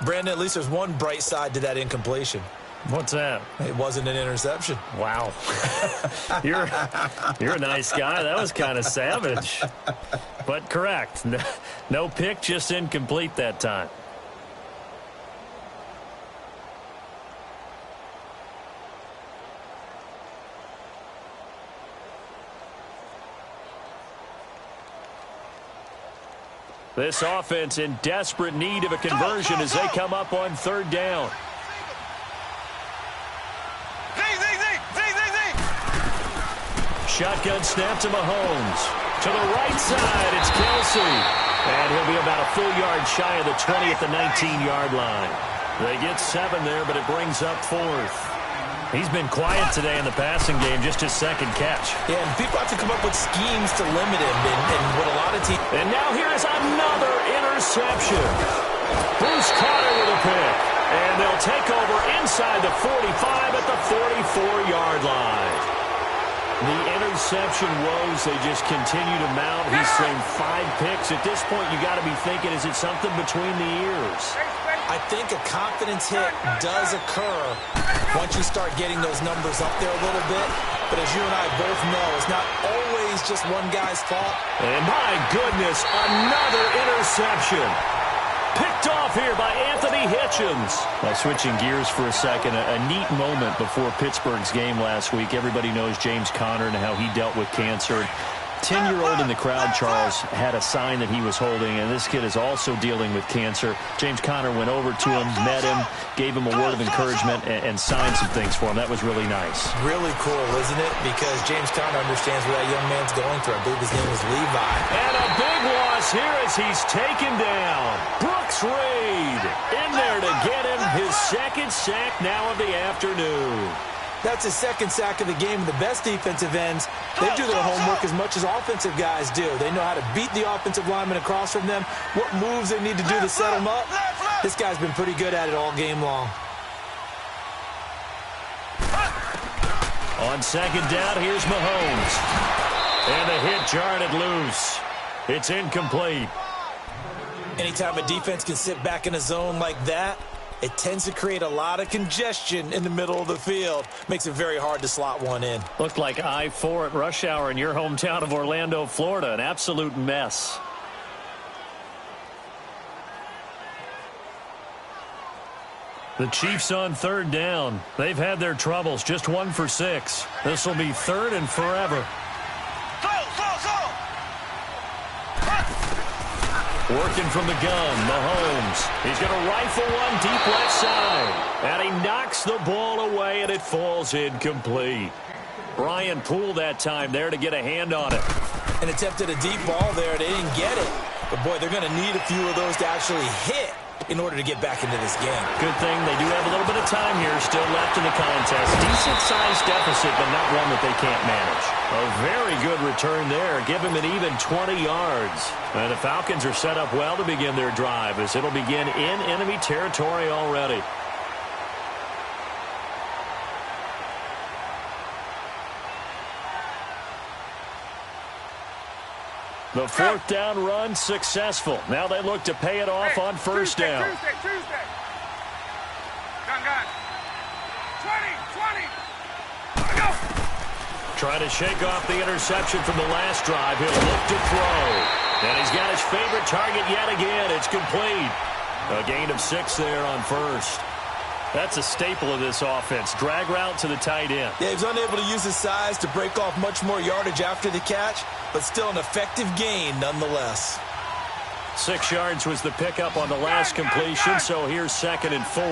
Speaker 2: Brandon, at least there's one bright side to that incompletion.
Speaker 1: What's that?
Speaker 2: It wasn't an interception.
Speaker 1: Wow. You're a nice guy. That was kind of savage. But correct. No pick, just incomplete that time. This offense in desperate need of a conversion as they come up on 3rd down. Shotgun snap to Mahomes. To the right side, it's Kelsey. And he'll be about a full yard shy of the 20 at the 19-yard line. They get 7 there, but it brings up 4th. He's been quiet today in the passing game, just his 2nd catch.
Speaker 2: Yeah, and people have to come up with schemes to limit him, and what a lot of teams...
Speaker 1: And now here's another interception. Bruce Carter with a pick. And they'll take over inside the 45 at the 44-yard line. The interception woes, they just continue to mount. He's thrown 5 picks. At this point, you got to be thinking, is it something between the ears?
Speaker 2: I think a confidence hit does occur once you start getting those numbers up there a little bit. But as you and I both know, it's not always just one guy's fault.
Speaker 1: And my goodness, another interception. Picked off here by Anthony Hitchens. Now switching gears for a second, a neat moment before Pittsburgh's game last week. Everybody knows James Conner and how he dealt with cancer. 10-year-old in the crowd, Charles, had a sign that he was holding, and this kid is also dealing with cancer. James Conner went over to him, met him, gave him a word of encouragement, and signed some things for him. That was really nice.
Speaker 2: Really cool, isn't it? Because James Conner understands what that young man's going through. I believe his name is Levi.
Speaker 1: And a big loss here as he's taken down. Brooks Reed in there to get him his second sack now of the afternoon.
Speaker 2: That's his second sack of the game. The best defensive ends, they do their homework as much as offensive guys do. They know how to beat the offensive lineman across from them, what moves they need to do to set them up. This guy's been pretty good at it all game long.
Speaker 1: On second down, here's Mahomes. And the hit jarred it loose. It's incomplete.
Speaker 2: Anytime a defense can sit back in a zone like that, it tends to create a lot of congestion in the middle of the field. Makes it very hard to slot one in.
Speaker 1: Looked like I-4 at rush hour in your hometown of Orlando, Florida. An absolute mess. The Chiefs on third down. They've had their troubles. Just 1 for 6. This will be third and forever. Working from the gun, Mahomes. He's going to rifle one deep left side. And he knocks the ball away, and it falls incomplete. Brian Poole that time there to get a hand on it.
Speaker 2: And attempted a deep ball there. They didn't get it. But, boy, they're going to need a few of those to actually hit in order to get back into this game.
Speaker 1: Good thing they do have a little bit of time here still left in the contest. Decent-sized deficit, but not one that they can't manage. A very good return there. Give him an even 20 yards. And the Falcons are set up well to begin their drive as it'll begin in enemy territory already. The fourth down run successful. Now they look to pay it off on first down.
Speaker 3: Tuesday. Gun. 20. Go.
Speaker 1: Trying to shake off the interception from the last drive. He'll look to throw. And he's got his favorite target yet again. It's complete. A gain of 6 there on first. That's a staple of this offense. Drag route to the tight end.
Speaker 2: Yeah, he was unable to use his size to break off much more yardage after the catch, but still an effective gain nonetheless.
Speaker 1: 6 yards was the pickup on the last completion, so here's 2nd and 4.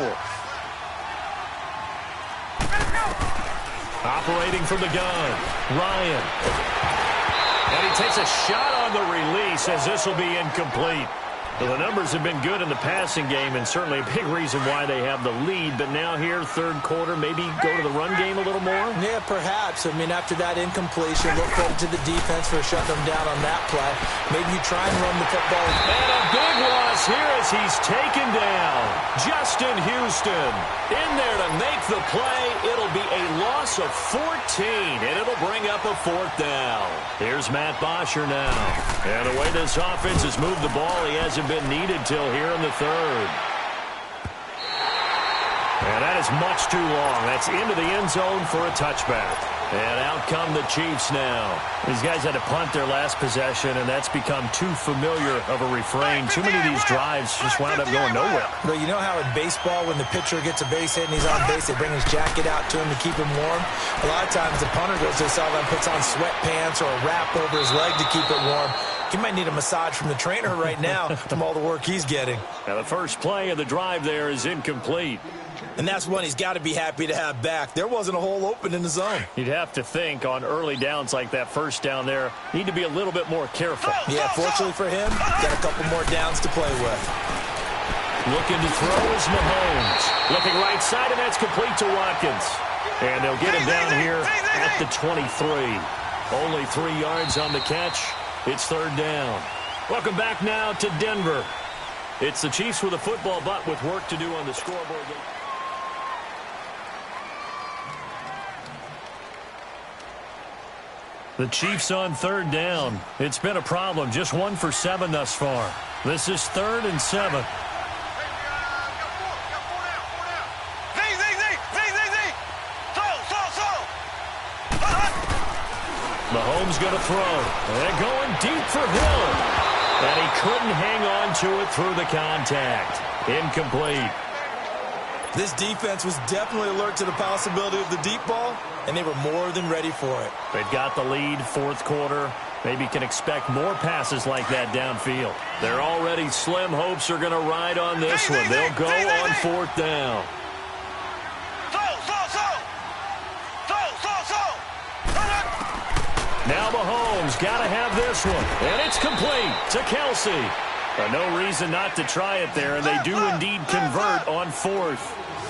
Speaker 1: Operating from the gun, Ryan. And he takes a shot on the release as this will be incomplete. Well, the numbers have been good in the passing game and certainly a big reason why they have the lead. But now here, third quarter, maybe go to the run game a little more?
Speaker 2: Yeah, perhaps. I mean, after that incompletion, look credit to the defense for shutting them down on that play. Maybe you try and run the football.
Speaker 1: And a big loss here as he's taken down. Justin Houston in there to make the play. It'll be a loss of 14, and it'll bring up a 4th down. Here's Matt Bosher now. And the way this offense has moved the ball, he hasn't been needed till here in the third. And that is much too long. That's into the end zone for a touchback. And out come the Chiefs now. These guys had to punt their last possession, and that's become too familiar of a refrain. Too many of these drives just wound up going nowhere.
Speaker 2: But you know how in baseball, when the pitcher gets a base hit and he's on base, they bring his jacket out to him to keep him warm? A lot of times the punter goes to the sideline, puts on sweatpants or a wrap over his leg to keep it warm. He might need a massage from the trainer right now from all the work he's getting.
Speaker 1: Now the first play of the drive there is incomplete.
Speaker 2: And that's one he's got to be happy to have back. There wasn't a hole open in the zone.
Speaker 1: You'd have to think on early downs like that first down there, need to be a little bit more careful.
Speaker 2: Yeah, fortunately for him, got a couple more downs to play with.
Speaker 1: Looking to throw is Mahomes. Looking right side, and that's complete to Watkins. And they'll get him down here at the 23. Only 3 yards on the catch. It's third down. Welcome back now to Denver. It's the Chiefs with a football, but with work to do on the scoreboard. The Chiefs on third down. It's been a problem. Just 1 for 7 thus far. This is 3rd and 7. Mahomes going to throw. And going deep for Hill. And he couldn't hang on to it through the contact. Incomplete.
Speaker 2: This defense was definitely alert to the possibility of the deep ball, and they were more than ready for it.
Speaker 1: They've got the lead, 4th quarter. Maybe can expect more passes like that downfield. They're already slim hopes are going to ride on this one. They'll go on 4th down. Now Mahomes got to have this one. And it's complete to Kelsey. No reason not to try it there, and they do indeed convert on 4th.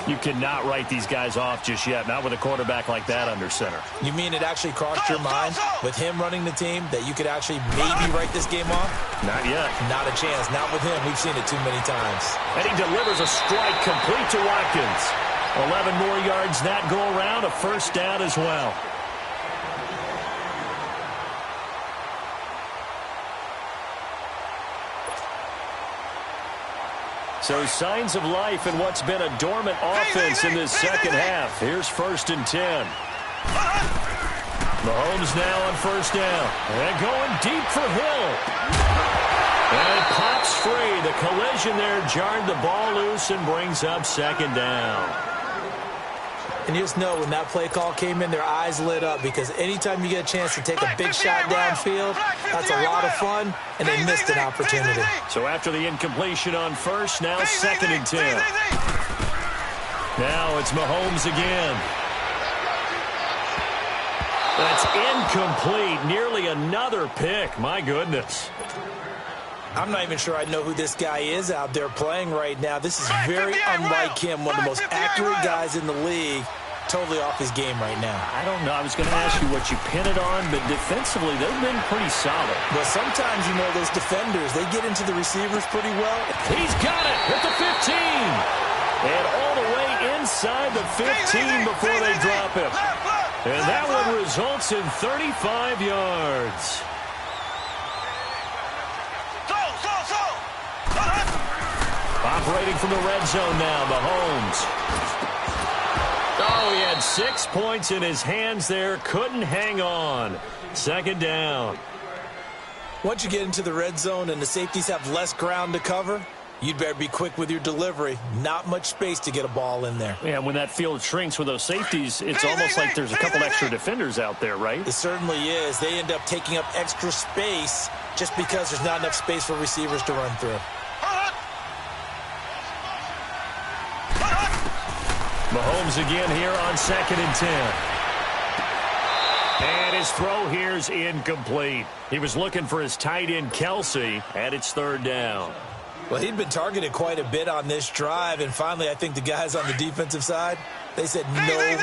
Speaker 1: You cannot write these guys off just yet, not with a quarterback like that under center.
Speaker 2: You mean it actually crossed your mind with him running the team that you could actually maybe write this game off?
Speaker 1: Not yet.
Speaker 2: Not a chance. Not with him. We've seen it too many times.
Speaker 1: And he delivers a strike complete to Watkins. 11 more yards that go around, a 1st down as well. So signs of life in what's been a dormant offense in this second half. Here's 1st and 10. Mahomes now on 1st down. And going deep for Hill. And it pops free. The collision there jarred the ball loose and brings up 2nd down.
Speaker 2: And you just know when that play call came in, their eyes lit up, because anytime you get a chance to take a big shot downfield, that's a lot of fun, and they missed an opportunity.
Speaker 1: So after the incompletion on 1st, now 2nd and 10. Now it's Mahomes again. That's incomplete. Nearly another pick. My goodness.
Speaker 2: I'm not even sure I know who this guy is out there playing right now. This is very unlike him, one of the most accurate guys in the league. Totally off his game right now.
Speaker 1: I don't know. I was going to ask you what you pin it on, but defensively, they've been pretty solid.
Speaker 2: But sometimes, you know, those defenders, they get into the receivers pretty well.
Speaker 1: He's got it at the 15. And all the way inside the 15 before they drop him. And that one results in 35 yards. Operating from the red zone now, Mahomes. Oh, he had 6 points in his hands there. Couldn't hang on. 2nd down.
Speaker 2: Once you get into the red zone and the safeties have less ground to cover, you'd better be quick with your delivery. Not much space to get a ball in there.
Speaker 1: Yeah, when that field shrinks with those safeties, it's almost like there's a couple extra defenders out there, right?
Speaker 2: It certainly is. They end up taking up extra space just because there's not enough space for receivers to run through.
Speaker 1: Mahomes again here on 2nd and 10. And his throw here's incomplete. He was looking for his tight end, Kelsey, and it's 3rd down.
Speaker 2: Well, he'd been targeted quite a bit on this drive, and finally I think the guys on the defensive side, they said no more.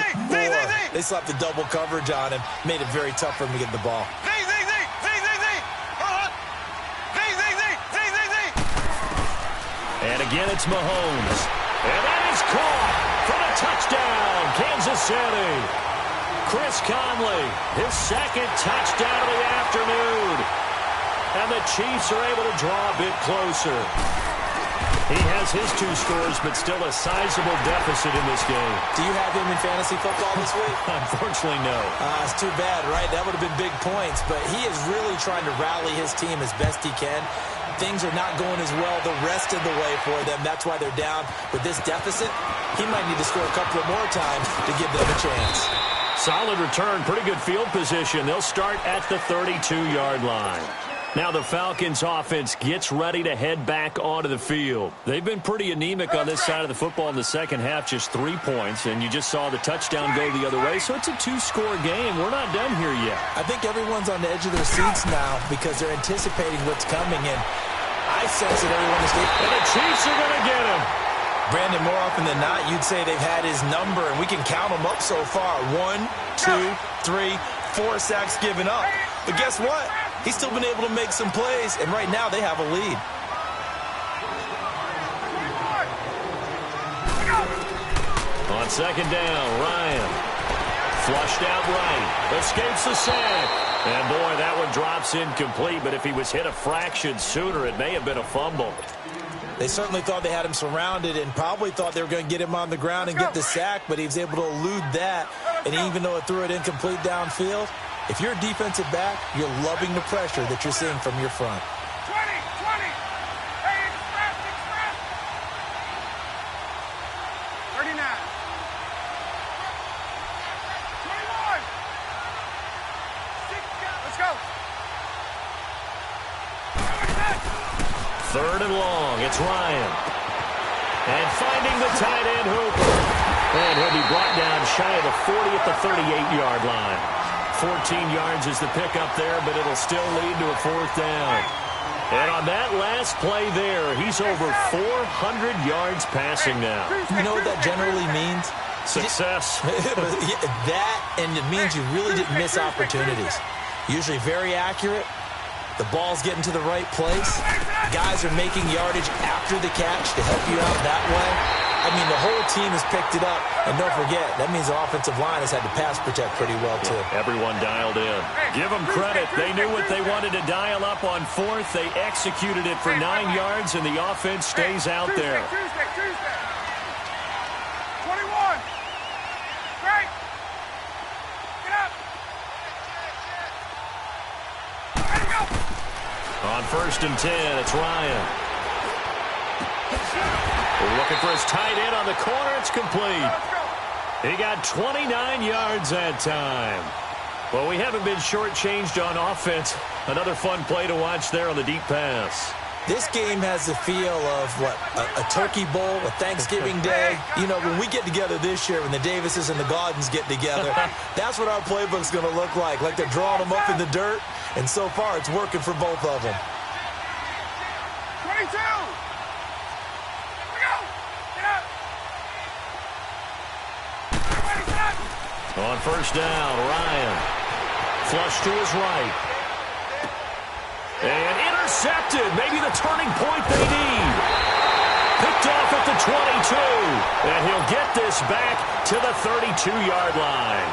Speaker 2: They slapped the double coverage on him, made it very tough for him to get the ball.
Speaker 1: And again it's Mahomes. And that is caught for the touchdown, Kansas City. Chris Conley, his 2nd touchdown of the afternoon. And the Chiefs are able to draw a bit closer. He has his 2 scores, but still a sizable deficit in this game.
Speaker 2: Do you have him in fantasy football this week?
Speaker 1: Unfortunately, no.
Speaker 2: It's too bad, right? That would have been big points, but he is really trying to rally his team as best he can. Things are not going as well the rest of the way for them. That's why they're down with this deficit. He might need to score a couple of more times to give them a chance.
Speaker 1: Solid return, pretty good field position. They'll start at the 32-yard line. Now the Falcons offense gets ready to head back onto the field. They've been pretty anemic on this side of the football in the second half, just 3 points, and you just saw the touchdown go the other way, so it's a 2-score game. We're not done here yet.
Speaker 2: I think everyone's on the edge of their seats now because they're anticipating what's coming, and I sense that everyone is...
Speaker 1: And the Chiefs are going to get him.
Speaker 2: Brandon, more often than not, you'd say they've had his number, and we can count them up so far. 1, 2, 3, 4 sacks given up. But guess what? He's still been able to make some plays, and right now they have a lead.
Speaker 1: On 2nd down, Ryan. Flushed out right. Escapes the sack. And, boy, that one drops incomplete, but if he was hit a fraction sooner, it may have been a fumble.
Speaker 2: They certainly thought they had him surrounded and probably thought they were going to get him on the ground and get the sack, but he was able to elude that. And even though it threw it incomplete downfield, if you're a defensive back, you're loving the pressure that you're seeing from your front.
Speaker 3: 20. Hey, express. 39. 21. Let's go.
Speaker 1: Third and long. It's Ryan. And finding the tight end Hooper. And he'll be brought down shy of the 40 at the 38-yard line. 14 yards is the pickup there, but it'll still lead to a fourth down. And on that last play there, he's over 400 yards passing now.
Speaker 2: You know what that generally means?
Speaker 1: Success.
Speaker 2: That, and it means you really didn't miss opportunities. Usually very accurate. The ball's getting to the right place. Guys are making yardage after the catch to help you out that way. I mean, the whole team has picked it up. And don't forget, that means the offensive line has had to pass protect pretty well, too.
Speaker 1: Everyone dialed in. Give them credit. They knew what they wanted to dial up on fourth. They executed it for 9 yards, and the offense stays out there.
Speaker 3: Tuesday. 21. Great. Get up. Ready to go.
Speaker 1: On first and 10, it's Ryan. We're looking for his tight end on the corner. It's complete. He got 29 yards that time. Well, we haven't been shortchanged on offense. Another fun play to watch there on the deep pass.
Speaker 2: This game has the feel of, a turkey bowl, a Thanksgiving day. You know, when we get together this year, when the Davises and the Gaudens get together, that's what our playbook's going to look like. Like they're drawing them up in the dirt, and so far it's working for both of them.
Speaker 3: 22.
Speaker 1: On first down, Ryan. Flush to his right. And intercepted. Maybe the turning point they need. Picked off at the 22. And he'll get this back to the 32-yard line.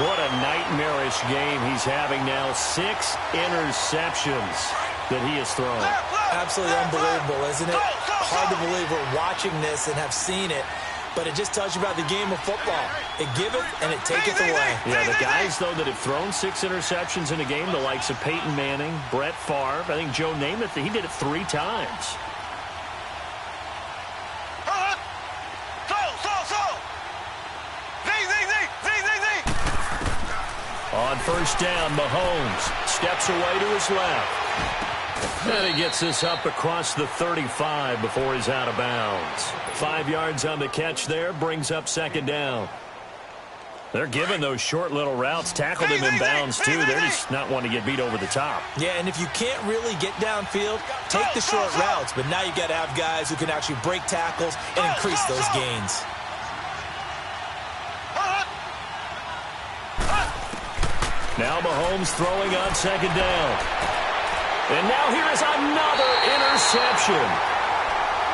Speaker 1: What a nightmarish game he's having now. 6 interceptions that he has thrown.
Speaker 2: Absolutely unbelievable, isn't it? Hard to believe we're watching this and have seen it. But it just tells you about the game of football. It giveth and it taketh away.
Speaker 1: Yeah, the guys, though, that have thrown 6 interceptions in a game, the likes of Peyton Manning, Brett Favre, I think Joe Namath, he did it 3 times. On first down, Mahomes steps away to his left. And he gets this up across the 35 before he's out of bounds. 5 yards on the catch there, brings up second down. They're giving those short little routes, tackled him in bounds too. They're just not wanting to get beat over the top.
Speaker 2: Yeah, and if you can't really get downfield, take the short routes. But now you got to have guys who can actually break tackles and increase those gains.
Speaker 1: Now Mahomes throwing on second down. And now here is another interception.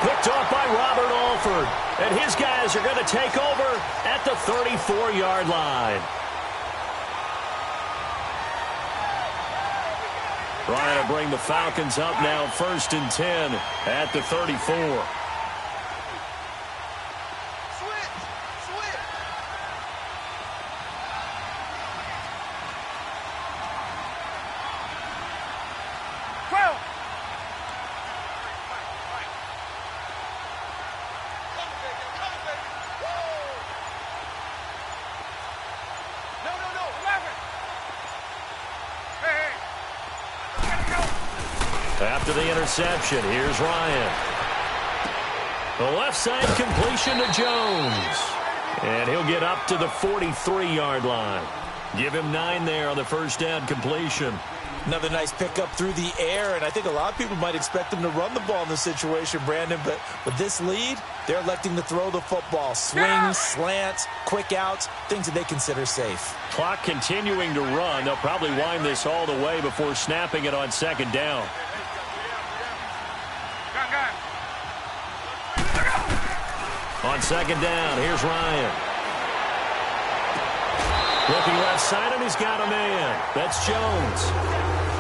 Speaker 1: Picked off by Robert Alford. And his guys are going to take over at the 34-yard line. Trying to bring the Falcons up now first and 10 at the 34. After the interception, here's Ryan. The left side completion to Jones. And he'll get up to the 43-yard line. Give him 9 there on the first down completion.
Speaker 2: Another nice pickup through the air, and I think a lot of people might expect him to run the ball in this situation, Brandon, but with this lead, they're electing to throw the football. Swings, slants, quick outs, things that they consider safe.
Speaker 1: Clock continuing to run. They'll probably wind this all the way before snapping it on second down. On second down, here's Ryan. Looking left side, and he's got a man. That's Jones.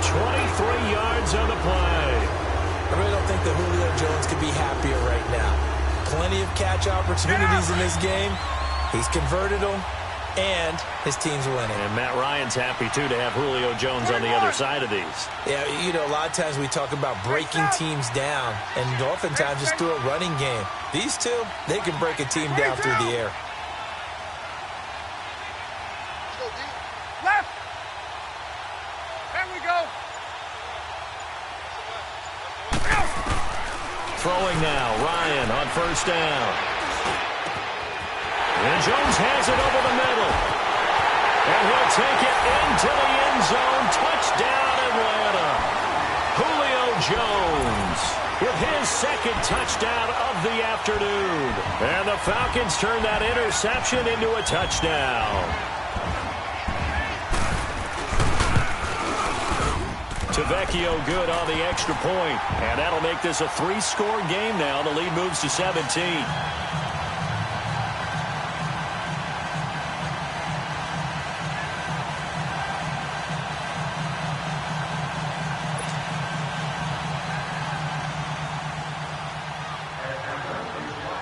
Speaker 1: 23 yards on the play.
Speaker 2: I really don't think that Julio Jones could be happier right now. Plenty of catch opportunities in this game. He's converted them, and his team's winning.
Speaker 1: And Matt Ryan's happy, too, to have Julio Jones on the other side of these.
Speaker 2: Yeah, you know, a lot of times we talk about breaking teams down, and oftentimes just through a running game. These two, they can break a team down through the air.
Speaker 3: Left. There we go.
Speaker 1: throwing now. Ryan on first down. And Jones has it over the middle. And he'll take it into the end zone. Touchdown, Atlanta. Julio Jones with his second touchdown of the afternoon. And the Falcons turn that interception into a touchdown. Tavecchio good on the extra point. And that'll make this a 3-score game now. The lead moves to 17.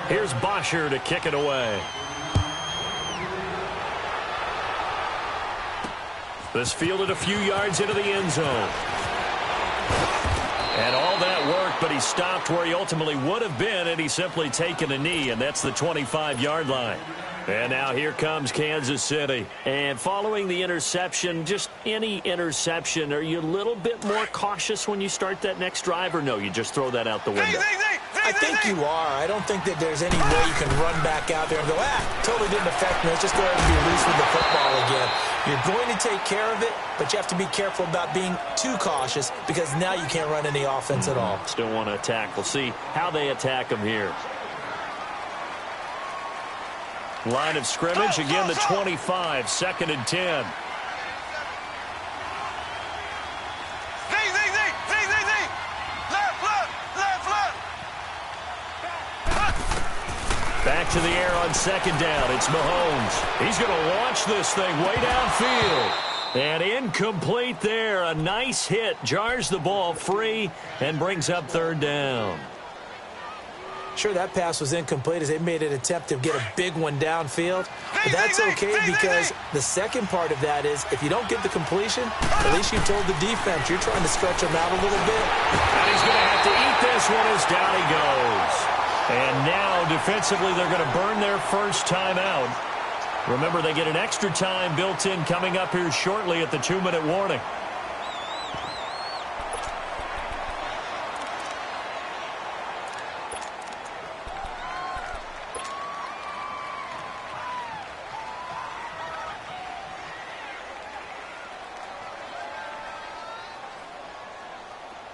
Speaker 1: Here's Bosher to kick it away. This fielded a few yards into the end zone. And all that work, but he stopped where he ultimately would have been had he simply taken a knee, and that's the 25-yard line. And now here comes Kansas City. And following the interception, just any interception, are you a little bit more cautious when you start that next drive, or no, you just throw that out the window?
Speaker 2: I think you are. I don't think that there's any way you can run back out there and go, totally didn't affect me. Let's just go ahead and be loose with the football again. You're going to take care of it, but you have to be careful about being too cautious because now you can't run any offense at all.
Speaker 1: Still want to attack. We'll see how they attack them here. Line of scrimmage, again the 25, 2nd and 10. Back to the air on 2nd down. It's Mahomes. He's going to launch this thing way downfield. And incomplete there. A nice hit. Jars the ball free and brings up 3rd down.
Speaker 2: Sure, that pass was incomplete as they made an attempt to get a big one downfield. But that's okay because the second part of that is if you don't get the completion, at least you told the defense you're trying to stretch them out a little bit.
Speaker 1: And he's going to have to eat this one as down he goes. And now defensively they're going to burn their first time out. Remember, they get an extra time built in coming up here shortly at the 2-minute warning.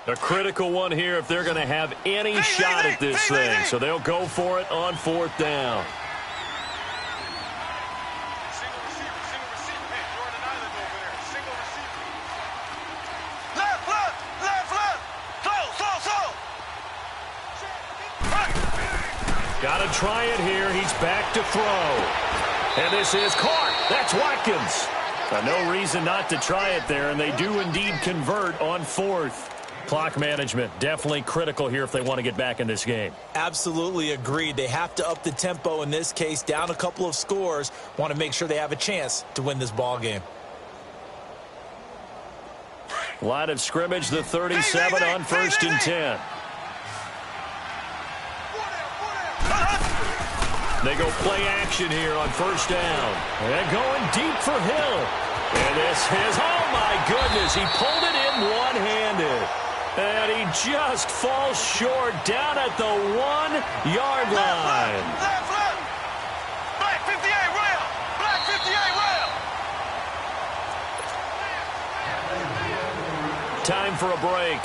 Speaker 1: A critical one here if they're going to have any shot at this thing. So they'll go for it on 4th down.
Speaker 3: Single receiver. Hey, Jordan Island over there. Single receiver. Left. Close.
Speaker 1: Got to try it here. He's back to throw. And this is caught. That's Watkins. No reason not to try it there, and they do indeed convert on 4th. Clock management, definitely critical here if they want to get back in this game.
Speaker 2: Absolutely agreed. They have to up the tempo in this case, down a couple of scores. Want to make sure they have a chance to win this ball game.
Speaker 1: Line of scrimmage, the 37 on 1st and 10. They go play action here on 1st down. And going deep for Hill. And this is, oh my goodness, he pulled it in one-handed. And he just falls short down at the 1-yard line.
Speaker 3: Left. Black 58 rail. Black 58 rail.
Speaker 1: Time for a break.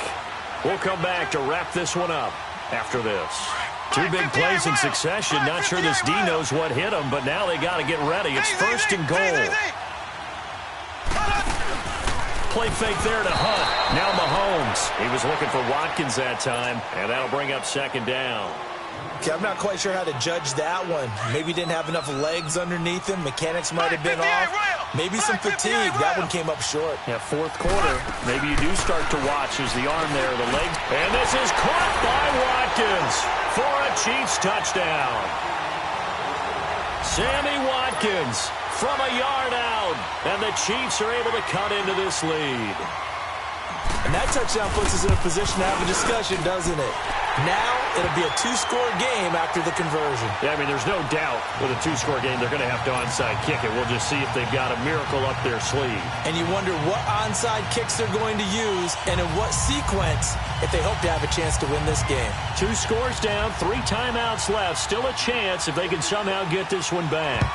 Speaker 1: We'll come back to wrap this one up after this. 2 big plays in succession. Not sure this D knows what hit him, but now they got to get ready. It's 1st and goal. Play fake there to Hunt. Now Mahomes. He was looking for Watkins that time, and that'll bring up 2nd down.
Speaker 2: Okay, I'm not quite sure how to judge that one. Maybe he didn't have enough legs underneath him. Mechanics might have been off. Maybe some fatigue. That one came up short.
Speaker 1: Yeah, 4th quarter. Maybe you do start to watch as the arm there, the leg. And this is caught by Watkins for a Chiefs touchdown. Sammy Watkins from a yard out, and the Chiefs are able to cut into this lead.
Speaker 2: And that touchdown puts us in a position to have a discussion, doesn't it? Now it'll be a two-score game after the conversion.
Speaker 1: Yeah, I mean, there's no doubt with a two-score game they're going to have to onside kick it. We'll just see if they've got a miracle up their sleeve.
Speaker 2: And you wonder what onside kicks they're going to use and in what sequence if they hope to have a chance to win this game.
Speaker 1: 2 scores down, 3 timeouts left. Still a chance if they can somehow get this one back.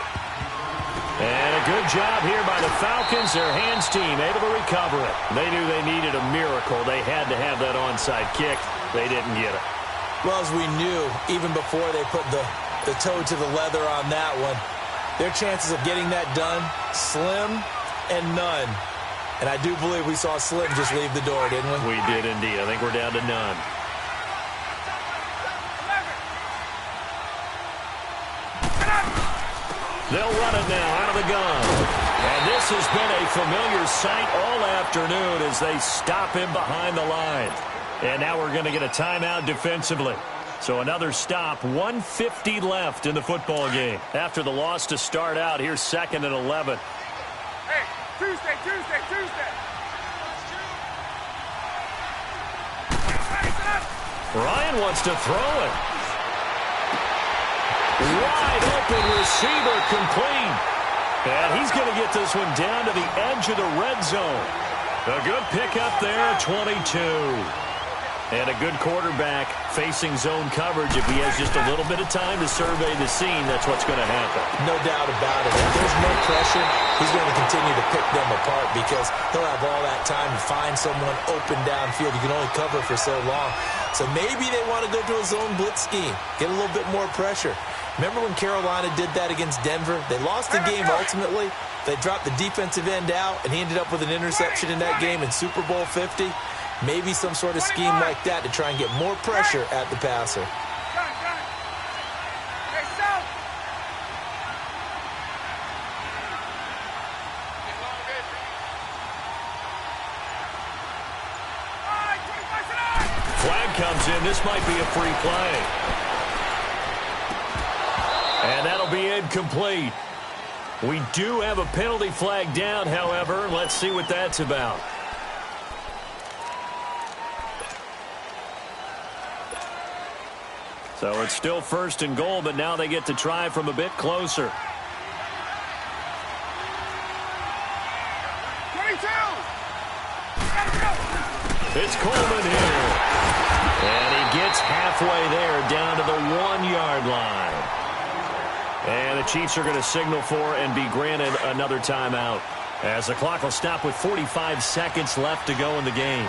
Speaker 1: And a good job here by the Falcons. Their hands team able to recover it. They knew they needed a miracle. They had to have that onside kick. They didn't get it.
Speaker 2: Well, as we knew, even before they put the toe to the leather on that one, their chances of getting that done, slim and none. And I do believe we saw Slim just leave the door, didn't we?
Speaker 1: We did indeed. I think we're down to none. They'll run it now out of the gun. And this has been a familiar sight all afternoon as they stop him behind the line. And now we're going to get a timeout defensively. So another stop, 1:50 left in the football game. After the loss to start out, here's 2nd and 11.
Speaker 3: Hey, Tuesday.
Speaker 1: Ryan wants to throw it. Wide open receiver complete. And he's going to get this one down to the edge of the red zone. A good pickup there, 22. And a good quarterback facing zone coverage. If he has just a little bit of time to survey the scene, that's what's going to happen.
Speaker 2: No doubt about it. If there's no pressure, he's going to continue to pick them apart because he'll have all that time to find someone open downfield. You can only cover for so long. So maybe they want to go to a zone blitz scheme, get a little bit more pressure. Remember when Carolina did that against Denver? They lost the game ultimately. They dropped the defensive end out, and he ended up with an interception in that game in Super Bowl 50. Maybe some sort of scheme like that to try and get more pressure at the passer.
Speaker 1: Flag comes in. This might be a free play. And that'll be incomplete. We do have a penalty flag down, however. Let's see what that's about. So it's still 1st and goal, but now they get to try from a bit closer.
Speaker 3: 22!
Speaker 1: It's Coleman here. And he gets halfway there down to the 1-yard line. And the Chiefs are going to signal for and be granted another timeout, as the clock will stop with 45 seconds left to go in the game.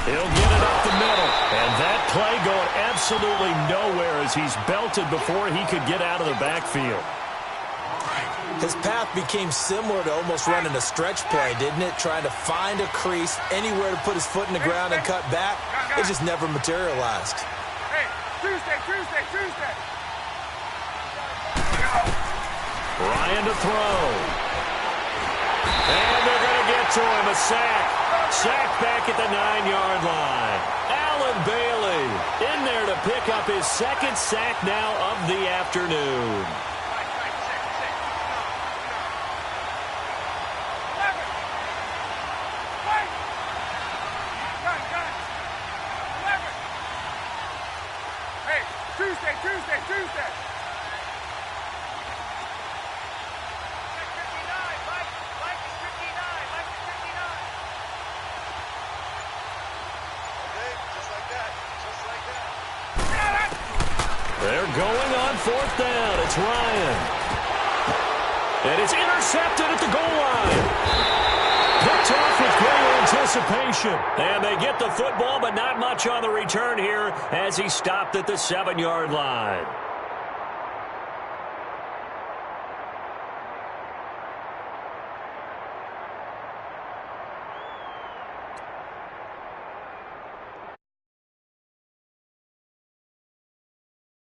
Speaker 1: He'll get it up the middle. And that play going absolutely nowhere as he's belted before he could get out of the backfield.
Speaker 2: His path became similar to almost running a stretch play, didn't it? Trying to find a crease, anywhere to put his foot in the ground and cut back. It just never materialized.
Speaker 3: Hey, Tuesday.
Speaker 1: Ryan to throw. And they're going to get to him. A sack. Sack back at the 9-yard line. Allen Bailey in there to pick up his 2nd sack now of the afternoon.
Speaker 3: Tuesday.
Speaker 1: They're going on 4th down. It's Ryan. And it's intercepted at the goal line. Picked off with great anticipation. And they get the football, but not much on the return here as he stopped at the 7-yard line.